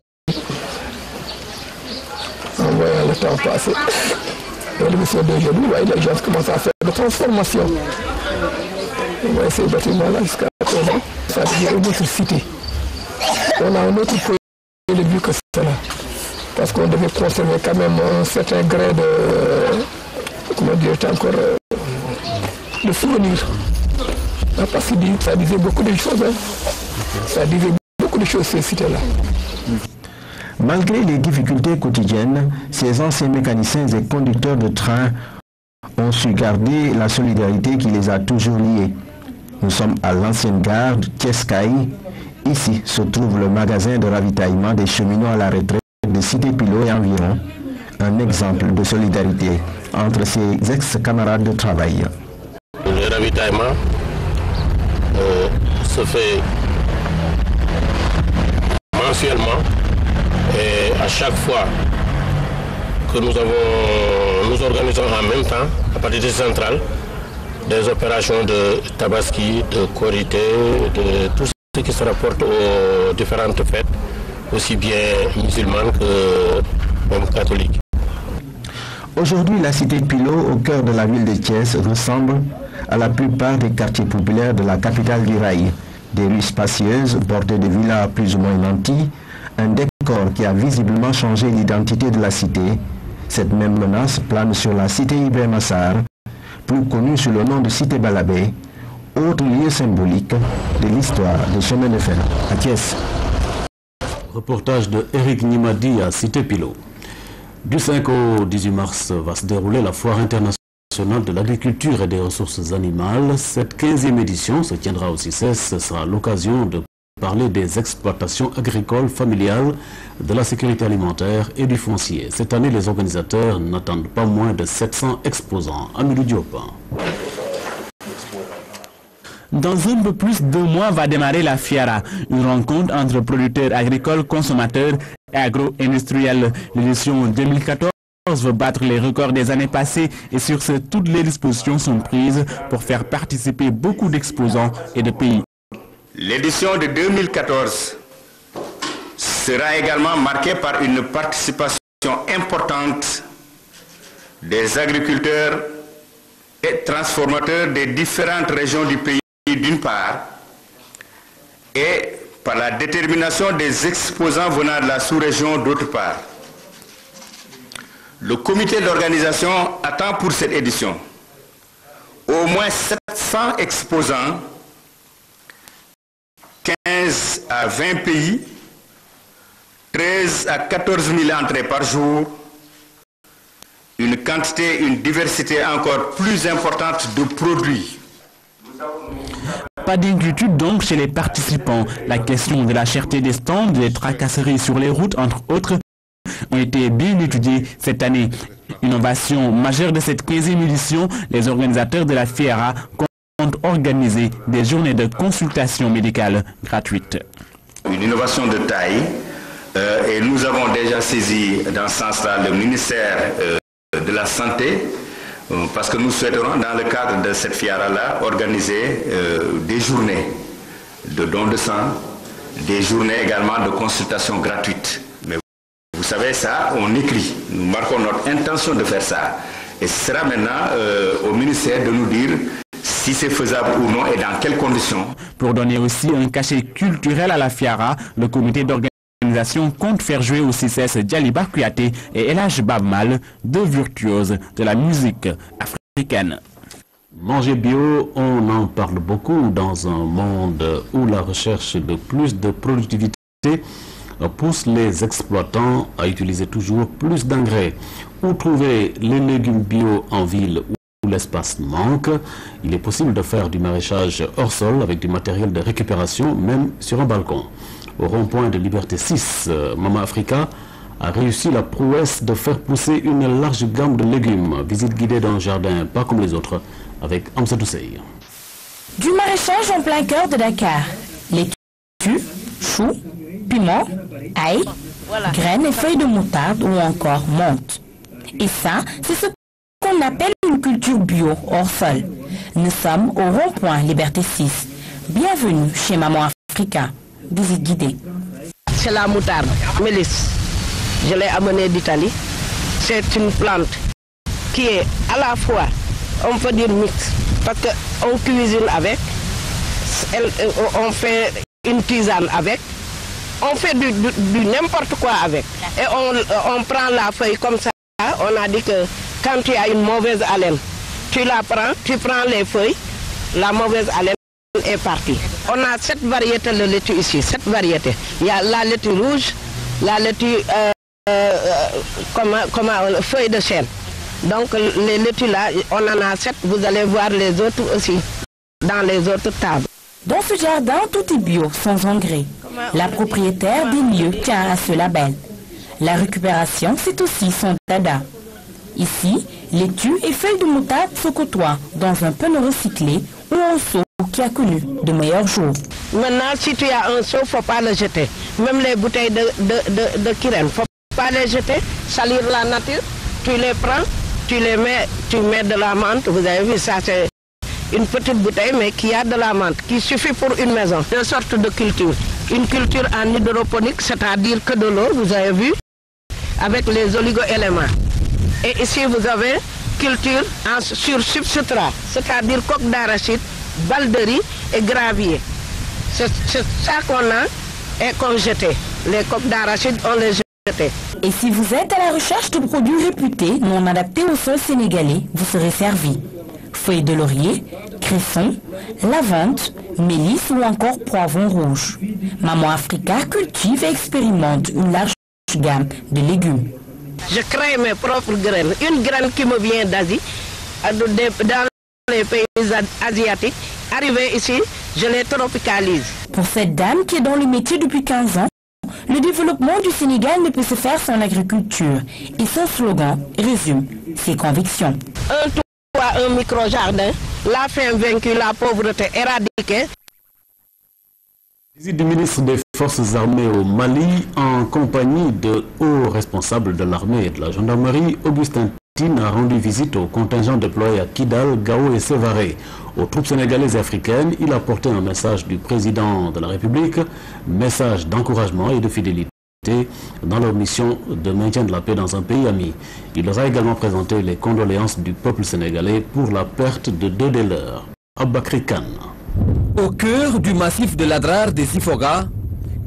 en voyant le temps passer. Dans l'émission d'aujourd'hui, les gens commencent à faire des transformations. Vous voyez ces bâtiments-là jusqu'à présent, ça devient une autre cité. On a un autre point de vue que cela. Parce qu'on devait conserver quand même un certain gré de, comment dire, encore, de souvenirs. Parce que ça disait beaucoup de choses. Hein. Ça disait beaucoup de choses, ces cités-là. Malgré les difficultés quotidiennes, ces anciens mécaniciens et conducteurs de train ont su garder la solidarité qui les a toujours liés. Nous sommes à l'ancienne gare de Thiès-Caille. Ici se trouve le magasin de ravitaillement des cheminots à la retraite de Cité-Pilot et environ. Un exemple de solidarité entre ces ex-camarades de travail. Le ravitaillement se fait mensuellement. Et à chaque fois que nous organisons en même temps, à partir de centrale, des opérations de tabaski, de korité, de tout ce qui se rapporte aux différentes fêtes, aussi bien musulmanes que même catholiques. Aujourd'hui, la cité Pilot, au cœur de la ville de Thiès, ressemble à la plupart des quartiers populaires de la capitale du rail. Des rues spacieuses, bordées de villas plus ou moins nantis, un décor qui a visiblement changé l'identité de la cité. Cette même menace plane sur la cité Ibrahima Sarr, plus connue sous le nom de cité Balabé, autre lieu symbolique de l'histoire des chemins de fer à Thiès. Reportage de Eric Nimadi à Cité Pilot. Du 5 au 18 mars va se dérouler la foire internationale de l'agriculture et des ressources animales. Cette 15e édition se tiendra au CICES. Ce sera l'occasion de parler des exploitations agricoles familiales, de la sécurité alimentaire et du foncier. Cette année, les organisateurs n'attendent pas moins de 700 exposants. Amilou Diop. Dans un peu plus de 2 mois va démarrer la FIARA, une rencontre entre producteurs agricoles, consommateurs et agro-industriels. L'édition 2014 veut battre les records des années passées et sur ce, toutes les dispositions sont prises pour faire participer beaucoup d'exposants et de pays. L'édition de 2014 sera également marquée par une participation importante des agriculteurs et transformateurs des différentes régions du pays d'une part et par la détermination des exposants venant de la sous-région d'autre part. Le comité d'organisation attend pour cette édition au moins 700 exposants, 15 à 20 pays, 13 à 14 000 entrées par jour, une quantité, une diversité encore plus importante de produits. Pas d'inquiétude donc chez les participants. La question de la cherté des stands, des tracasseries sur les routes, entre autres, ont été bien étudiées cette année. Innovation majeure de cette 15e édition, les organisateurs de la FIARA comptent organiser des journées de consultation médicale gratuites. Une innovation de taille et nous avons déjà saisi dans ce sens-là le ministère de la Santé parce que nous souhaiterons dans le cadre de cette FIARA-là organiser des journées de dons de sang, des journées également de consultation gratuite. Mais vous savez ça, on écrit, nous marquons notre intention de faire ça. Et ce sera maintenant au ministère de nous dire si c'est faisable ou non et dans quelles conditions. Pour donner aussi un cachet culturel à la FIARA, le comité d'organisation compte faire jouer au CICES Djaliba Kouyaté et Elhaj Babmal, deux virtuoses de la musique africaine. Manger bio, on en parle beaucoup dans un monde où la recherche de plus de productivité pousse les exploitants à utiliser toujours plus d'engrais. Où trouver les légumes bio en ville l'espace manque, il est possible de faire du maraîchage hors sol avec du matériel de récupération, même sur un balcon. Au rond-point de Liberté 6, Mama Africa a réussi la prouesse de faire pousser une large gamme de légumes. Visite guidée dans un jardin pas comme les autres, avec Amsadou Sey. Du maraîchage en plein cœur de Dakar. Laitue, choux, piments, ail, graines et feuilles de moutarde ou encore menthe. Et ça, c'est ce qu'on appelle une culture bio hors sol. Nous sommes au rond-point Liberté 6. Bienvenue chez Maman Africa. Visite guidée. C'est la moutarde, mélisse. Je l'ai amenée d'Italie. C'est une plante qui est à la fois, on peut dire mixte, parce qu'on cuisine avec, on fait une tisane avec, on fait du n'importe quoi avec. Et on prend la feuille comme ça. On a dit que quand tu as une mauvaise haleine, tu la prends, tu prends les feuilles, la mauvaise haleine est partie. On a 7 variétés de laitue ici, 7 variétés. Il y a la laitue rouge, la laitue feuille de chêne. Donc les laitues là, on en a 7, vous allez voir les autres aussi, dans les autres tables. Dans ce jardin, tout est bio, sans engrais. La propriétaire des lieux tient à ce label. La récupération, c'est aussi son dada. Ici, laitue et feuilles de moutarde se côtoient dans un pneu recyclé ou un seau qui a connu de meilleurs jours. Maintenant, si tu as un seau, il ne faut pas le jeter. Même les bouteilles de Kirène, il ne faut pas les jeter, salir la nature. Tu les prends, tu les mets, tu mets de la menthe. Vous avez vu, ça c'est une petite bouteille, mais qui a de la menthe, qui suffit pour une maison. Deux sortes de cultures. Une culture en hydroponique, c'est-à-dire que de l'eau, vous avez vu, avec les oligo-éléments. Et ici, vous avez culture sur substrat, c'est-à-dire coque d'arachide, balle de riz et gravier. C'est ça qu'on a et qu'on jetait. Les coques d'arachide, on les jetait. Et si vous êtes à la recherche de produits réputés non adaptés au sol sénégalais, vous serez servi. Feuilles de laurier, cresson, lavande, mélisse ou encore poivron rouge. Maman Africa cultive et expérimente une large gamme de légumes. Je crée mes propres graines. Une graine qui me vient d'Asie, dans les pays asiatiques. Arrivée ici, je les tropicalise. Pour cette dame qui est dans le métier depuis 15 ans, le développement du Sénégal ne peut se faire sans l'agriculture. Et son slogan résume ses convictions. Un toit, un micro-jardin, la faim vaincue, la pauvreté éradiquée. Visite du ministre des Forces armées au Mali en compagnie de hauts responsables de l'armée et de la gendarmerie. Augustin Tine a rendu visite au contingent déployé à Kidal, Gao et Sévaré. Aux troupes sénégalaises et africaines, il a porté un message du président de la République, message d'encouragement et de fidélité dans leur mission de maintien de la paix dans un pays ami. Il leur a également présenté les condoléances du peuple sénégalais pour la perte de 2 des leurs. Aboubakry Kane. Au cœur du massif de l'Adrar des Ifoga,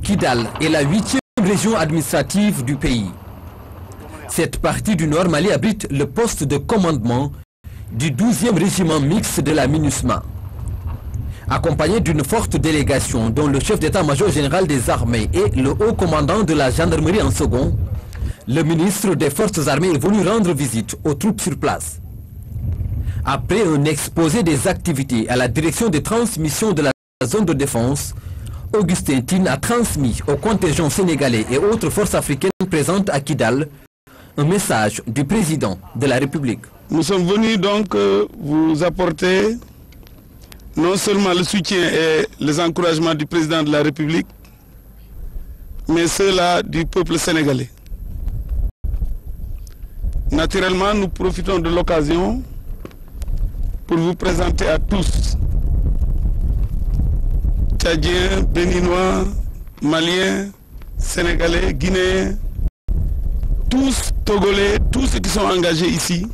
Kidal est la 8e région administrative du pays. Cette partie du Nord Mali abrite le poste de commandement du 12e régiment mixte de la MINUSMA. Accompagné d'une forte délégation dont le chef d'état-major général des armées et le haut commandant de la gendarmerie en second, le ministre des Forces armées est venu rendre visite aux troupes sur place. Après un exposé des activités à la direction des transmissions de la zone de défense, Augustin Tine a transmis au contingent sénégalais et autres forces africaines présentes à Kidal un message du président de la République. Nous sommes venus donc vous apporter non seulement le soutien et les encouragements du président de la République, mais ceux-là du peuple sénégalais. Naturellement, nous profitons de l'occasion pour vous présenter à tous, Tchadiens, Béninois, Maliens, Sénégalais, Guinéens, tous Togolais, tous ceux qui sont engagés ici,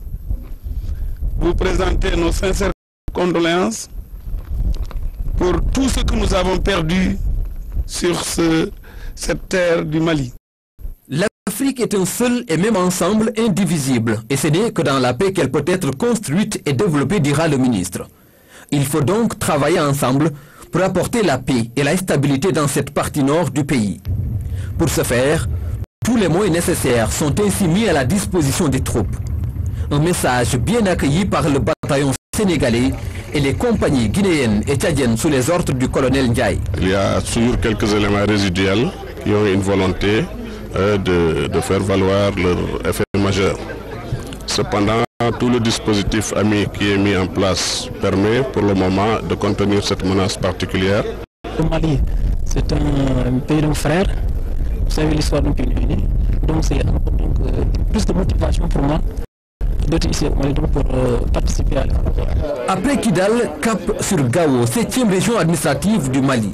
vous présenter nos sincères condoléances pour tout ce que nous avons perdu sur cette terre du Mali. L'Afrique est un seul et même ensemble indivisible, et ce n'est que dans la paix qu'elle peut être construite et développée, dira le ministre. Il faut donc travailler ensemble pour apporter la paix et la stabilité dans cette partie nord du pays. Pour ce faire, tous les moyens nécessaires sont ainsi mis à la disposition des troupes. Un message bien accueilli par le bataillon bataillon sénégalais et les compagnies guinéennes et tchadiennes sous les ordres du colonel Ndiaye. Il y a toujours quelques éléments résiduels qui ont une volonté de faire valoir leur effet majeur. Cependant, tout le dispositif qui est mis en place permet pour le moment de contenir cette menace particulière. Le Mali, c'est un pays de frères. Vous savez l'histoire d'un pays uni. Donc c'est plus de motivation pour moi d'être ici au Mali pour participer à l'effort. Après Kidal, cap sur Gao, 7e région administrative du Mali.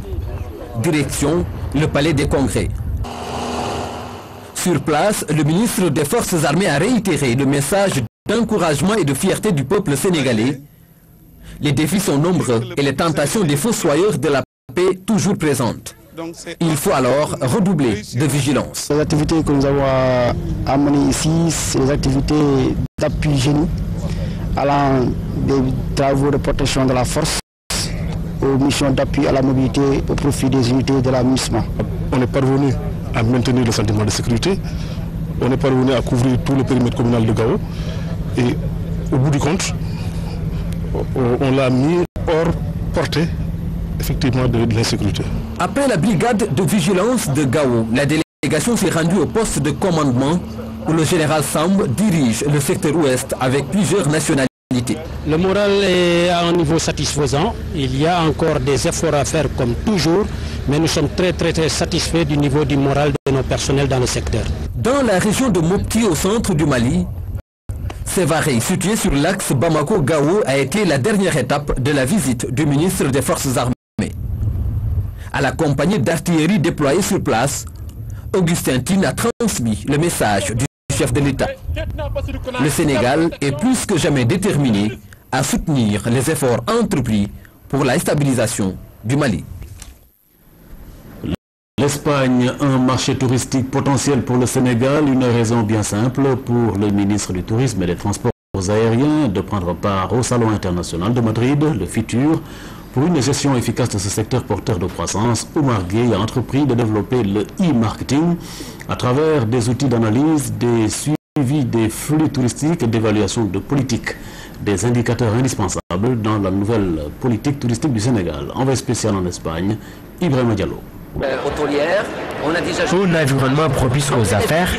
Direction, le palais des congrès. Sur place, le ministre des Forces armées a réitéré le message d'encouragement et de fierté du peuple sénégalais. Les défis sont nombreux et les tentations des fossoyeurs de la paix toujours présentes. Il faut alors redoubler de vigilance. Les activités que nous avons à mener ici, c'est des activités d'appui génie, allant des travaux de protection de la force aux missions d'appui à la mobilité au profit des unités de la MISMA. On est parvenu à maintenir le sentiment de sécurité, on est parvenu à couvrir tout le périmètre communal de Gao et au bout du compte, on l'a mis hors portée effectivement de l'insécurité. Après la brigade de vigilance de Gao, la délégation s'est rendue au poste de commandement où le général Samb dirige le secteur ouest avec plusieurs nationalités. Le moral est à un niveau satisfaisant. Il y a encore des efforts à faire comme toujours, mais nous sommes très satisfaits du niveau du moral de nos personnels dans le secteur. Dans la région de Mopti au centre du Mali, Sévaré, situé sur l'axe Bamako-Gao, a été la dernière étape de la visite du ministre des Forces armées. À la compagnie d'artillerie déployée sur place, Augustin Tine a transmis le message du chef de l'État. Le Sénégal est plus que jamais déterminé à soutenir les efforts entrepris pour la stabilisation du Mali. L'Espagne, un marché touristique potentiel pour le Sénégal, une raison bien simple pour le ministre du Tourisme et des Transports aériens de prendre part au Salon international de Madrid, le FITUR. Pour une gestion efficace de ce secteur porteur de croissance, Oumar Gueye a entrepris de développer le e-marketing à travers des outils d'analyse, des suivis des flux touristiques et d'évaluation de politique, des indicateurs indispensables dans la nouvelle politique touristique du Sénégal. Envoyé spécial en Espagne, Ibrahima Diallo. Un environnement propice aux affaires,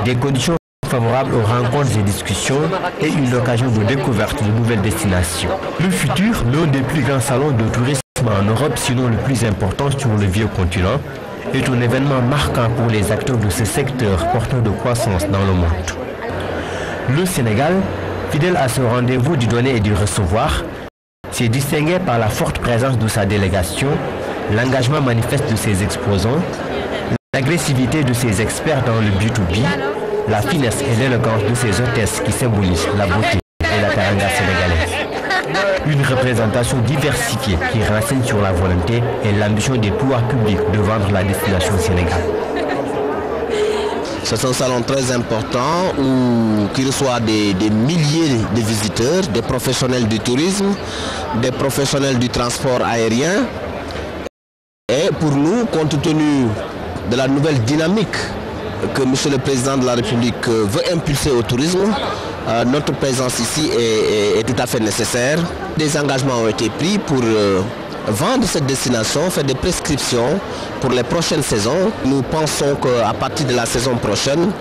des conditions favorables aux rencontres et discussions et une occasion de découverte de nouvelles destinations. Le FITUR, l'un des plus grands salons de tourisme en Europe, sinon le plus important sur le vieux continent, est un événement marquant pour les acteurs de ce secteur porteur de croissance dans le monde. Le Sénégal, fidèle à ce rendez-vous du donner et du recevoir, s'est distingué par la forte présence de sa délégation, l'engagement manifeste de ses exposants, l'agressivité de ses experts dans le B2B, la finesse et l'élégance de ses hôtesses qui symbolisent la beauté et la teranga sénégalaise. Une représentation diversifiée qui renseigne sur la volonté et l'ambition des pouvoirs publics de vendre la destination Sénégal. C'est un salon très important qui reçoit des milliers de visiteurs, des professionnels du tourisme, des professionnels du transport aérien. Et pour nous, compte tenu de la nouvelle dynamique que M. le Président de la République veut impulser au tourisme, notre présence ici est tout à fait nécessaire. Des engagements ont été pris pour vendre cette destination, faire des prescriptions pour les prochaines saisons. Nous pensons qu'à partir de la saison prochaine,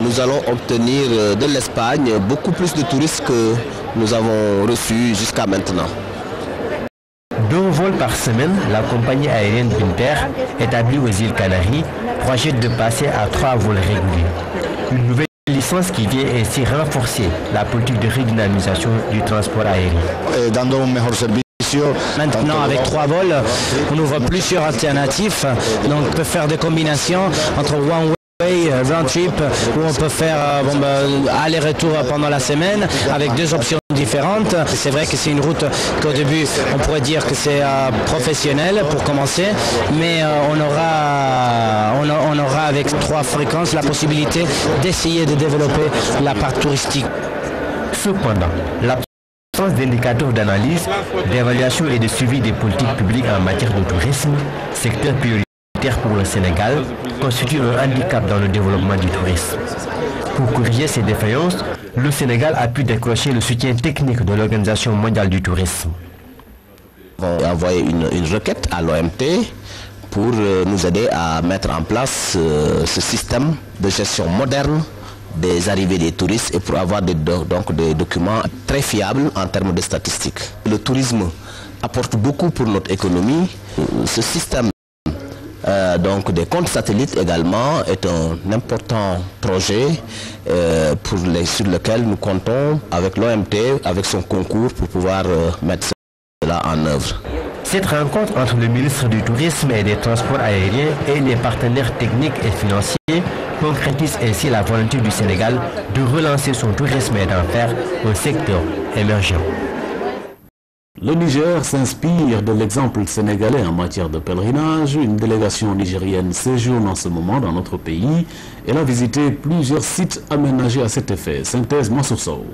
nous allons obtenir de l'Espagne beaucoup plus de touristes que nous avons reçus jusqu'à maintenant. 2 vols par semaine, la compagnie aérienne Pinter, établie aux îles Canaries, projette de passer à 3 vols réguliers. Une nouvelle licence qui vient ainsi renforcer la politique de redynamisation du transport aérien. Maintenant, avec 3 vols, on ouvre plusieurs alternatives. Donc, on peut faire des combinations entre one way, round trip, où on peut faire aller-retour pendant la semaine avec 2 options différentes. C'est vrai que c'est une route qu'au début, on pourrait dire que c'est professionnel pour commencer, mais on aura avec 3 fréquences la possibilité d'essayer de développer la part touristique. Cependant, l'absence d'indicateurs d'analyse, d'évaluation et de suivi des politiques publiques en matière de tourisme, secteur prioritaire pour le Sénégal, constitue un handicap dans le développement du tourisme. Pour corriger ces défaillances, le Sénégal a pu décrocher le soutien technique de l'Organisation mondiale du tourisme. On a envoyé une requête à l'OMT pour nous aider à mettre en place ce système de gestion moderne des arrivées des touristes et pour avoir donc des documents très fiables en termes de statistiques. Le tourisme apporte beaucoup pour notre économie. Ce système donc des comptes satellites également est un important projet sur lequel nous comptons avec l'OMT, avec son concours pour pouvoir mettre cela en œuvre. Cette rencontre entre le ministre du Tourisme et des Transports aériens et les partenaires techniques et financiers concrétise ainsi la volonté du Sénégal de relancer son tourisme et d'en faire un secteur émergent. Le Niger s'inspire de l'exemple sénégalais en matière de pèlerinage. Une délégation nigérienne séjourne en ce moment dans notre pays. Elle a visité plusieurs sites aménagés à cet effet. Synthèse Mansour Sow.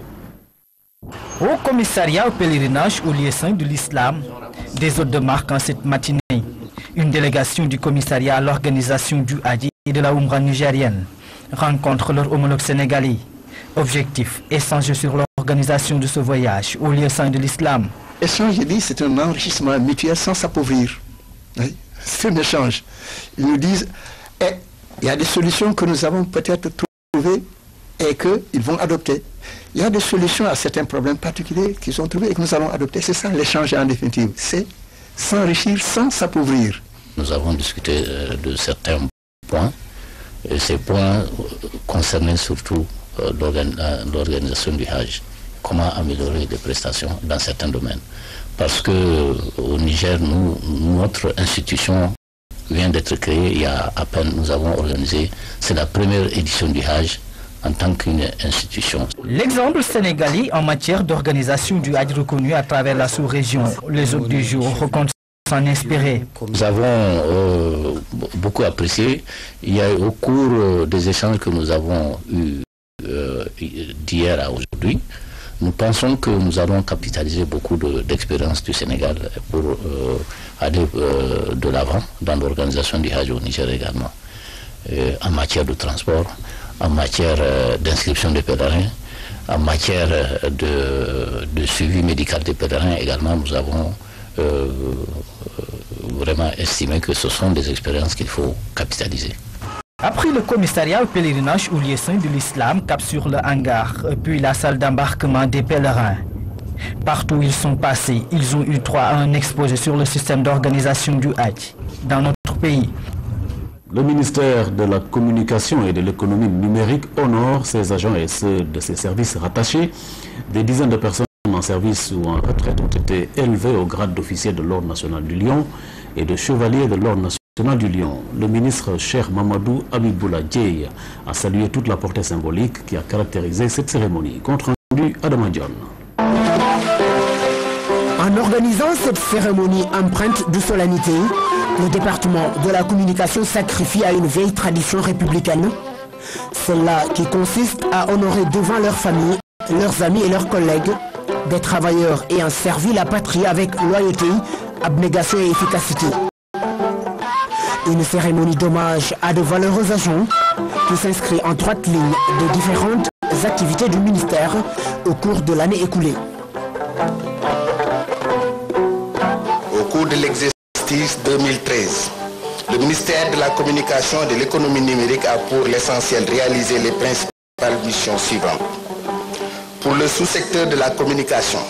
Au commissariat au pèlerinage au lieu saint de l'islam, des hôtes de marque en cette matinée. Une délégation du commissariat à l'organisation du Hajj et de la Oumra nigérienne rencontre leur homologue sénégalais. Objectif, échanger sur l'organisation de ce voyage au lieu saint de l'islam. Échange, je dis, c'est un enrichissement mutuel sans s'appauvrir. Oui, c'est un échange. Ils nous disent, il y a des solutions que nous avons peut-être trouvées et qu'ils vont adopter. Il y a des solutions à certains problèmes particuliers qu'ils ont trouvés et que nous allons adopter. C'est ça l'échange en définitive. C'est s'enrichir sans s'appauvrir. Nous avons discuté de certains points. Et ces points concernaient surtout l'organisation du Hajj. Comment améliorer les prestations dans certains domaines. Parce qu'au Niger, notre institution vient d'être créée il y a à peine. Nous avons organisé, c'est la première édition du Hajj en tant qu'une institution. L'exemple sénégalais en matière d'organisation du Hajj reconnu à travers la sous-région. Les autres du jour comptent s'en inspirer. Nous avons beaucoup apprécié. Il y a au cours des échanges que nous avons eus d'hier à aujourd'hui, nous pensons que nous allons capitaliser beaucoup d'expérience du Sénégal pour aller de l'avant dans l'organisation du Hajj au Niger également. En matière de transport, en matière d'inscription des pèlerins, en matière de suivi médical des pèlerins également, nous avons vraiment estimé que ce sont des expériences qu'il faut capitaliser. Après le commissariat au pèlerinage au lieu saint de l'islam, cap sur le hangar, puis la salle d'embarquement des pèlerins. Partout où ils sont passés, ils ont eu droit à un exposé sur le système d'organisation du Hajj dans notre pays. Le ministère de la Communication et de l'Économie numérique honore ses agents et ceux de ses services rattachés. Des dizaines de personnes en service ou en retraite ont été élevées au grade d'officier de l'Ordre national du Lion et de chevalier de l'Ordre national du Lion. Le ministre Cheikh Mamadou Abiboula Dieye a salué toute la portée symbolique qui a caractérisé cette cérémonie. Compte rendu Adama Dione. En organisant cette cérémonie empreinte de solennité, le département de la communication sacrifie à une vieille tradition républicaine, celle-là qui consiste à honorer devant leurs familles, leurs amis et leurs collègues, des travailleurs ayant servi la patrie avec loyauté, abnégation et efficacité. Une cérémonie d'hommage à de valeureux agents qui s'inscrit en droite ligne de différentes activités du ministère au cours de l'année écoulée. Au cours de l'exercice 2013, le ministère de la Communication et de l'Économie numérique a pour l'essentiel réalisé les principales missions suivantes. Pour le sous-secteur de la communication,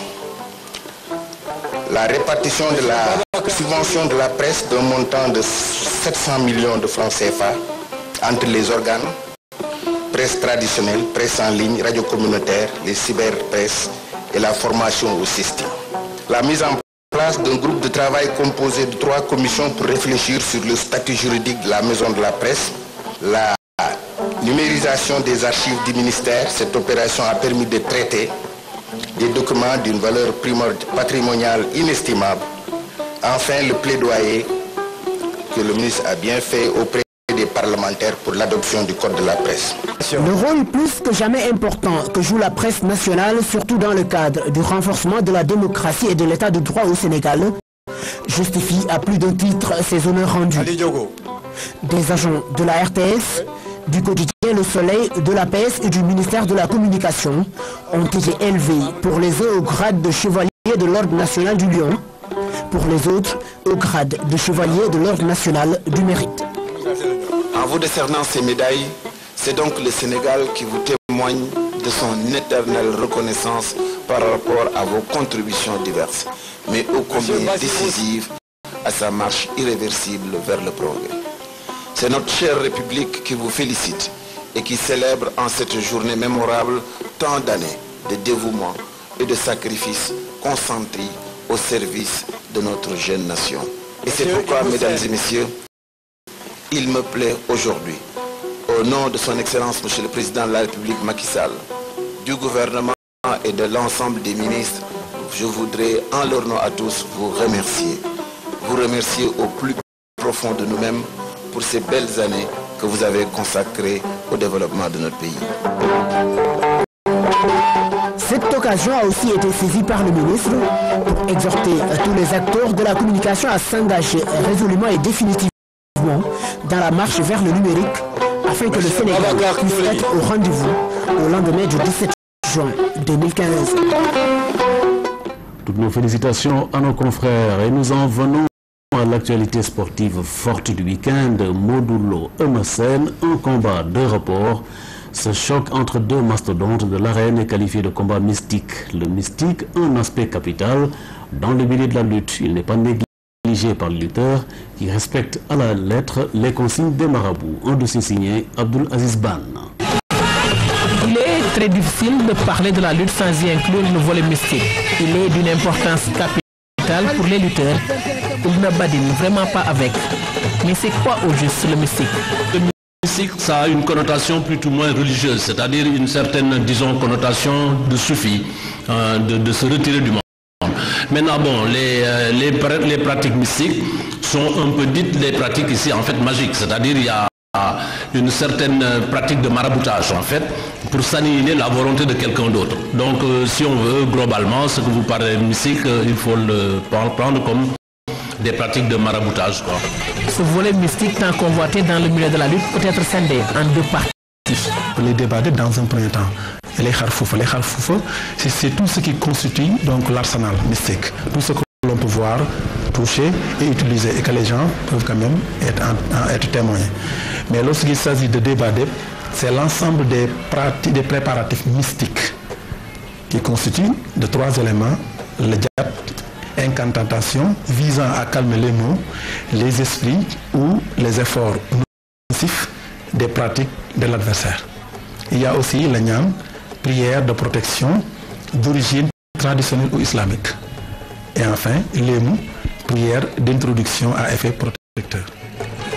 la répartition de la subvention de la presse d'un montant de 700 millions de francs CFA entre les organes, presse traditionnelle, presse en ligne, radio communautaire, les cyberpresse et la formation au système. La mise en place d'un groupe de travail composé de 3 commissions pour réfléchir sur le statut juridique de la maison de la presse, la numérisation des archives du ministère. Cette opération a permis de traiter des documents d'une valeur patrimoniale inestimable. Enfin, le plaidoyer que le ministre a bien fait auprès des parlementaires pour l'adoption du code de la presse. Le rôle plus que jamais important que joue la presse nationale, surtout dans le cadre du renforcement de la démocratie et de l'état de droit au Sénégal, justifie à plus d'un titre ces honneurs rendus. Des agents de la RTS, du quotidien Le Soleil, de l'APS et du ministère de la Communication ont été élevés pour les uns au grade de chevalier de l'Ordre national du Lion, pour les autres au grade de chevalier de l'Ordre national du Mérite. En vous décernant ces médailles, c'est donc le Sénégal qui vous témoigne de son éternelle reconnaissance par rapport à vos contributions diverses, mais ô combien décisives à sa marche irréversible vers le progrès. C'est notre chère République qui vous félicite et qui célèbre en cette journée mémorable tant d'années de dévouement et de sacrifices consentis au service de notre jeune nation. Et c'est pourquoi, mesdames et messieurs, il me plaît aujourd'hui, au nom de son Excellence Monsieur le Président de la République Macky Sall, du gouvernement et de l'ensemble des ministres, je voudrais en leur nom à tous vous remercier. Vous remercier au plus profond de nous-mêmes pour ces belles années que vous avez consacrées au développement de notre pays. Cette occasion a aussi été saisie par le ministre pour exhorter tous les acteurs de la communication à s'engager résolument et définitivement dans la marche vers le numérique afin que le Sénégal puisse être au rendez-vous au lendemain du 17 juin 2015. Toutes nos félicitations à nos confrères et nous en venons à l'actualité sportive forte du week-end. Modulo Eumeu, un combat de report. Ce choc entre deux mastodontes de l'arène est qualifié de combat mystique. Le mystique, un aspect capital dans le milieu de la lutte. Il n'est pas négligé par les lutteurs qui respectent à la lettre les consignes des marabouts. Un dossier signé Abdul Aziz Ban. Il est très difficile de parler de la lutte sans y inclure le volet mystique. Il est d'une importance capitale pour les lutteurs. Ils ne badinent vraiment pas avec. Mais c'est quoi au juste le mystique? Le mystique, ça a une connotation plus ou moins religieuse, c'est-à-dire une certaine, disons, connotation de soufi, de se retirer du monde. Maintenant, bon, les pratiques mystiques sont un peu dites les pratiques ici, en fait, magiques, c'est-à-dire il y a une certaine pratique de maraboutage, en fait, pour s'annihiler la volonté de quelqu'un d'autre. Donc, si on veut, globalement, ce que vous parlez de mystique, il faut le prendre comme des pratiques de maraboutage, quoi. Ce volet mystique tant convoité dans le milieu de la lutte peut être scindé en deux parties. Les débattre dans un premier temps. Et les kharfoufa, c'est tout ce qui constitue donc l'arsenal mystique. Tout ce que l'on peut voir, toucher et utiliser et que les gens peuvent quand même être témoins. Mais lorsqu'il s'agit de débattre, c'est l'ensemble des préparatifs mystiques qui constituent de trois éléments. Le diap, incantation visant à calmer les mots, les esprits ou les efforts nocifs des pratiques de l'adversaire. Il y a aussi le nyam, prière de protection d'origine traditionnelle ou islamique. Et enfin, les mots, prière d'introduction à effet protecteur.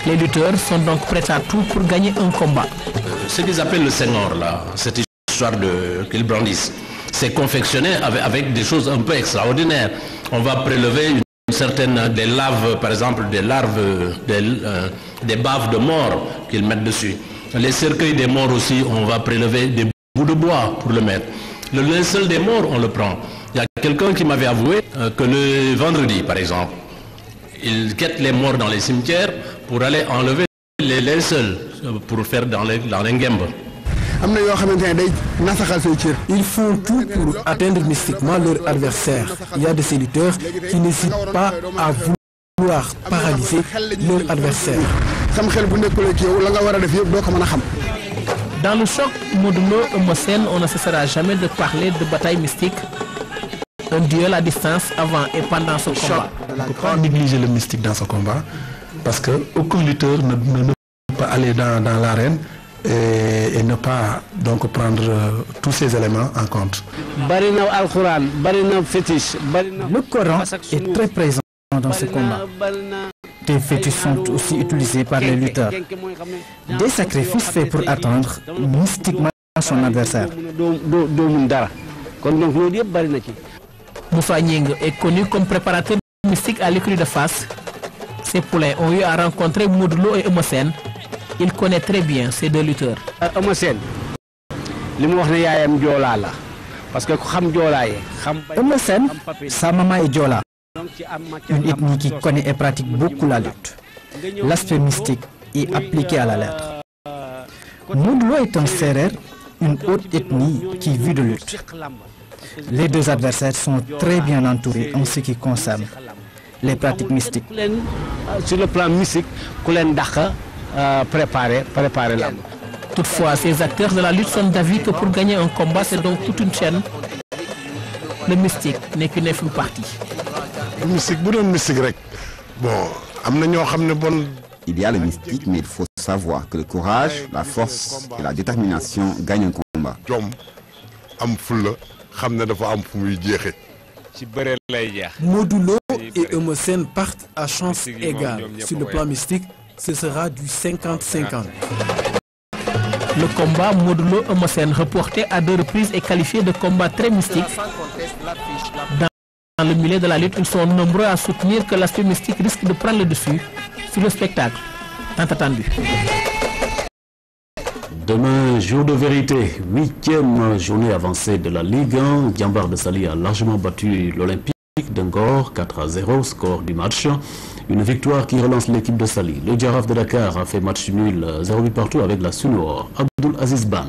Les lutteurs sont donc prêts à tout pour gagner un combat. Ce qu'ils appellent le Senghor, là, cette histoire qu'ils brandissent, c'est confectionné avec des choses un peu extraordinaires. On va prélever une certaine, des laves, par exemple, des larves, des baves de mort qu'ils mettent dessus. Les cercueils des morts aussi, on va prélever des bouts de bois pour le mettre. Le linceul des morts, on le prend. Il y a quelqu'un qui m'avait avoué que le vendredi, par exemple, il guette les morts dans les cimetières pour aller enlever les linceuls pour faire dans les nguembes. Ils font tout pour atteindre mystiquement leur adversaire. Il y a de ces lutteurs qui n'hésitent pas à vouloir paralyser leur adversaire. Dans le choc Modulo Eumeu, on ne cessera jamais de parler de bataille mystique, un duel à distance avant et pendant ce combat. On ne peut pas négliger le mystique dans ce combat parce qu'aucun lutteur ne peut pas aller dans l'arène et ne pas donc prendre tous ces éléments en compte. Le Coran est très présent dans ce combat. Des fétiches sont aussi utilisés par les lutteurs. Des sacrifices faits pour atteindre mystiquement son adversaire. Moussa Nying est connu comme préparateur mystique à l'écurie de Fass. Ses poulains ont eu à rencontrer Modulo et Eumeu. Il connaît très bien ces deux lutteurs. Eumeu, sa maman est Diola, une ethnie qui connaît et pratique beaucoup la lutte. L'aspect mystique est appliqué à la lettre. Modou Lo est un Serer, une haute ethnie qui vit de lutte. Les deux adversaires sont très bien entourés en ce qui concerne les pratiques mystiques. Sur le plan mystique, préparer l'âme. Toutefois, ces acteurs de la lutte sont d'avis que pour gagner un combat, c'est donc toute une chaîne. Le mystique n'est qu'une infime partie. Il y a le mystique, mais il faut savoir que le courage, la force et la détermination gagnent un combat. Modou Lo et Eumeu Sène partent à chance égale. Sur le plan mystique, ce sera du 50-50. Le combat Modou Lo-Eumeu Sène reporté à 2 reprises est qualifié de combat très mystique. Dans le milieu de la lutte, ils sont nombreux à soutenir que l'aspect mystique risque de prendre le dessus sur le spectacle tant attendu. Demain, jour de vérité, 8e journée avancée de la Ligue 1. Diambar de Saly a largement battu l'Olympique d'Angor, 4-0, score du match. Une victoire qui relance l'équipe de Saly. Le Giraffe de Dakar a fait match nul 0-8 partout avec la Sunor. Abdul Aziz Ban.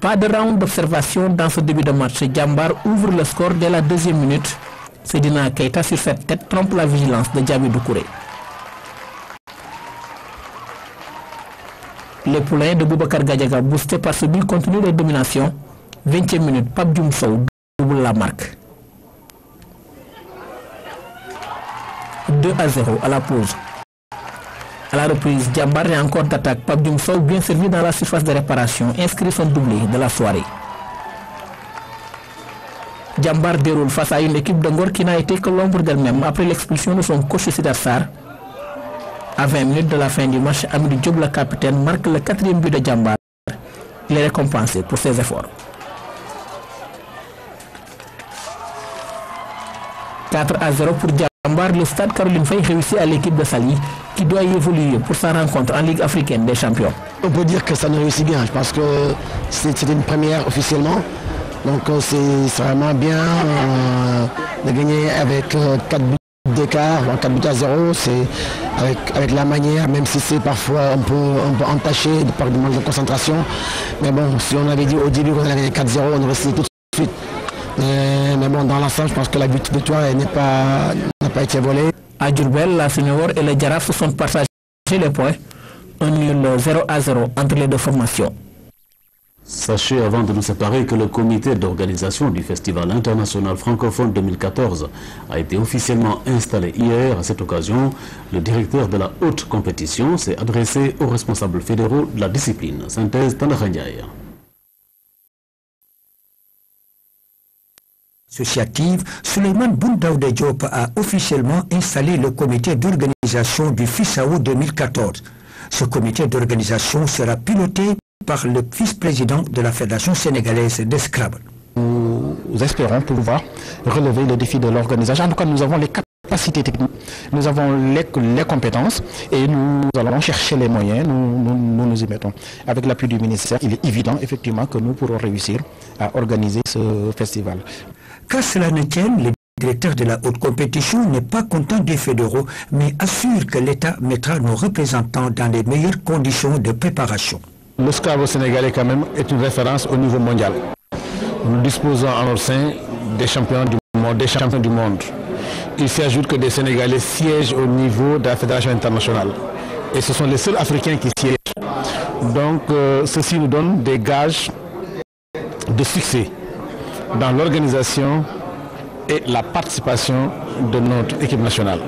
Pas de round d'observation dans ce début de match. Diambar ouvre le score dès la 2e minute. Sedina Keita sur cette tête trompe la vigilance de Djambi Doucouré. Les poulains de Boubacar Gadiaga, boostés par ce but, continuent leur domination. 20e minute, Pape Dioum Sow double la marque. 2-0 à la pause. À la reprise, Diambar est encore d'attaque. Pape Dioum Sow, bien servi dans la surface de réparation, inscrit son doublé de la soirée. Diambar déroule face à une équipe d'Angor qui n'a été que l'ombre d'elle-même après l'expulsion de son coach Sidar Sarr. À 20 minutes de la fin du match, Amadou Diop, le capitaine, marque le 4e but de Diambar. Il est récompensé pour ses efforts. 4-0 pour Diambar. Le stade Caroline Faye réussit à l'équipe de Saly qui doit y évoluer pour sa rencontre en Ligue africaine des champions. On peut dire que ça nous réussit bien. Je pense que c'était une première officiellement. Donc c'est vraiment bien de gagner avec 4 buts d'écart, 4 buts à 0. C'est avec la manière, même si c'est parfois un peu entaché par du manque de concentration. Mais bon, si on avait dit au début qu'on allait gagner 4-0, on aurait signé tout de suite. Mais bon, dans l'ensemble, je pense que la victoire n'a pas été volée. À Diourbel, la Senior et les Giraffe se sont partagés les points. Un nul 0-0 entre les deux formations. Sachez avant de nous séparer que le comité d'organisation du Festival international francophone 2014 a été officiellement installé hier. À cette occasion, le directeur de la haute compétition s'est adressé aux responsables fédéraux de la discipline. Synthèse Tanakhandiaï. Associative, Souleymane Boun Daouda Diop a officiellement installé le comité d'organisation du FISAO 2014. Ce comité d'organisation sera piloté par le vice-président de la Fédération sénégalaise d'Escrabble. Nous espérons pouvoir relever le défi de l'organisation. En tout cas, nous avons les capacités techniques, nous avons les compétences et nous allons chercher les moyens, nous y mettons. Avec l'appui du ministère, il est évident effectivement que nous pourrons réussir à organiser ce festival. Qu'à cela ne tienne, le directeur de la haute compétition n'est pas content des fédéraux, mais assure que l'État mettra nos représentants dans les meilleures conditions de préparation. Le Scrabble sénégalais quand même est une référence au niveau mondial. Nous disposons en notre sein des champions du monde. Il s'ajoute que des Sénégalais siègent au niveau de la Fédération internationale. Et ce sont les seuls Africains qui siègent. Donc ceci nous donne des gages de succès dans l'organisation et la participation de notre équipe nationale.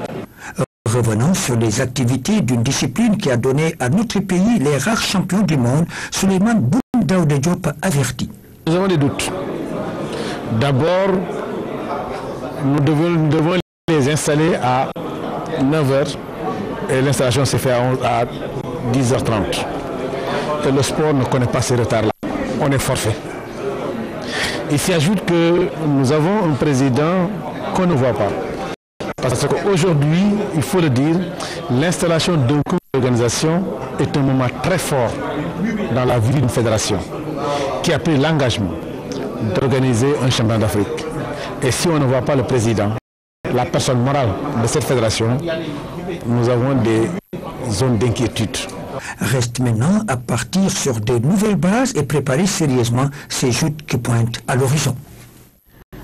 Revenons sur les activités d'une discipline qui a donné à notre pays les rares champions du monde, Souleymane Boun Daouda Diop avertit. Nous avons des doutes. D'abord, nous devons les installer à 9h et l'installation s'est faite à 10h30. Et le sport ne connaît pas ces retards-là. On est forfait. Il s'ajoute que nous avons un président qu'on ne voit pas. Parce qu'aujourd'hui, il faut le dire, l'installation d'un comité d'organisation est un moment très fort dans la vie d'une fédération qui a pris l'engagement d'organiser un championnat d'Afrique. Et si on ne voit pas le président, la personne morale de cette fédération, nous avons des zones d'inquiétude. Reste maintenant à partir sur de nouvelles bases et préparer sérieusement ces joutes qui pointent à l'horizon.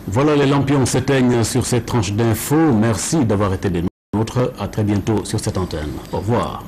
Voilà, les lampions s'éteignent sur cette tranche d'infos. Merci d'avoir été des nôtres. À très bientôt sur cette antenne. Au revoir.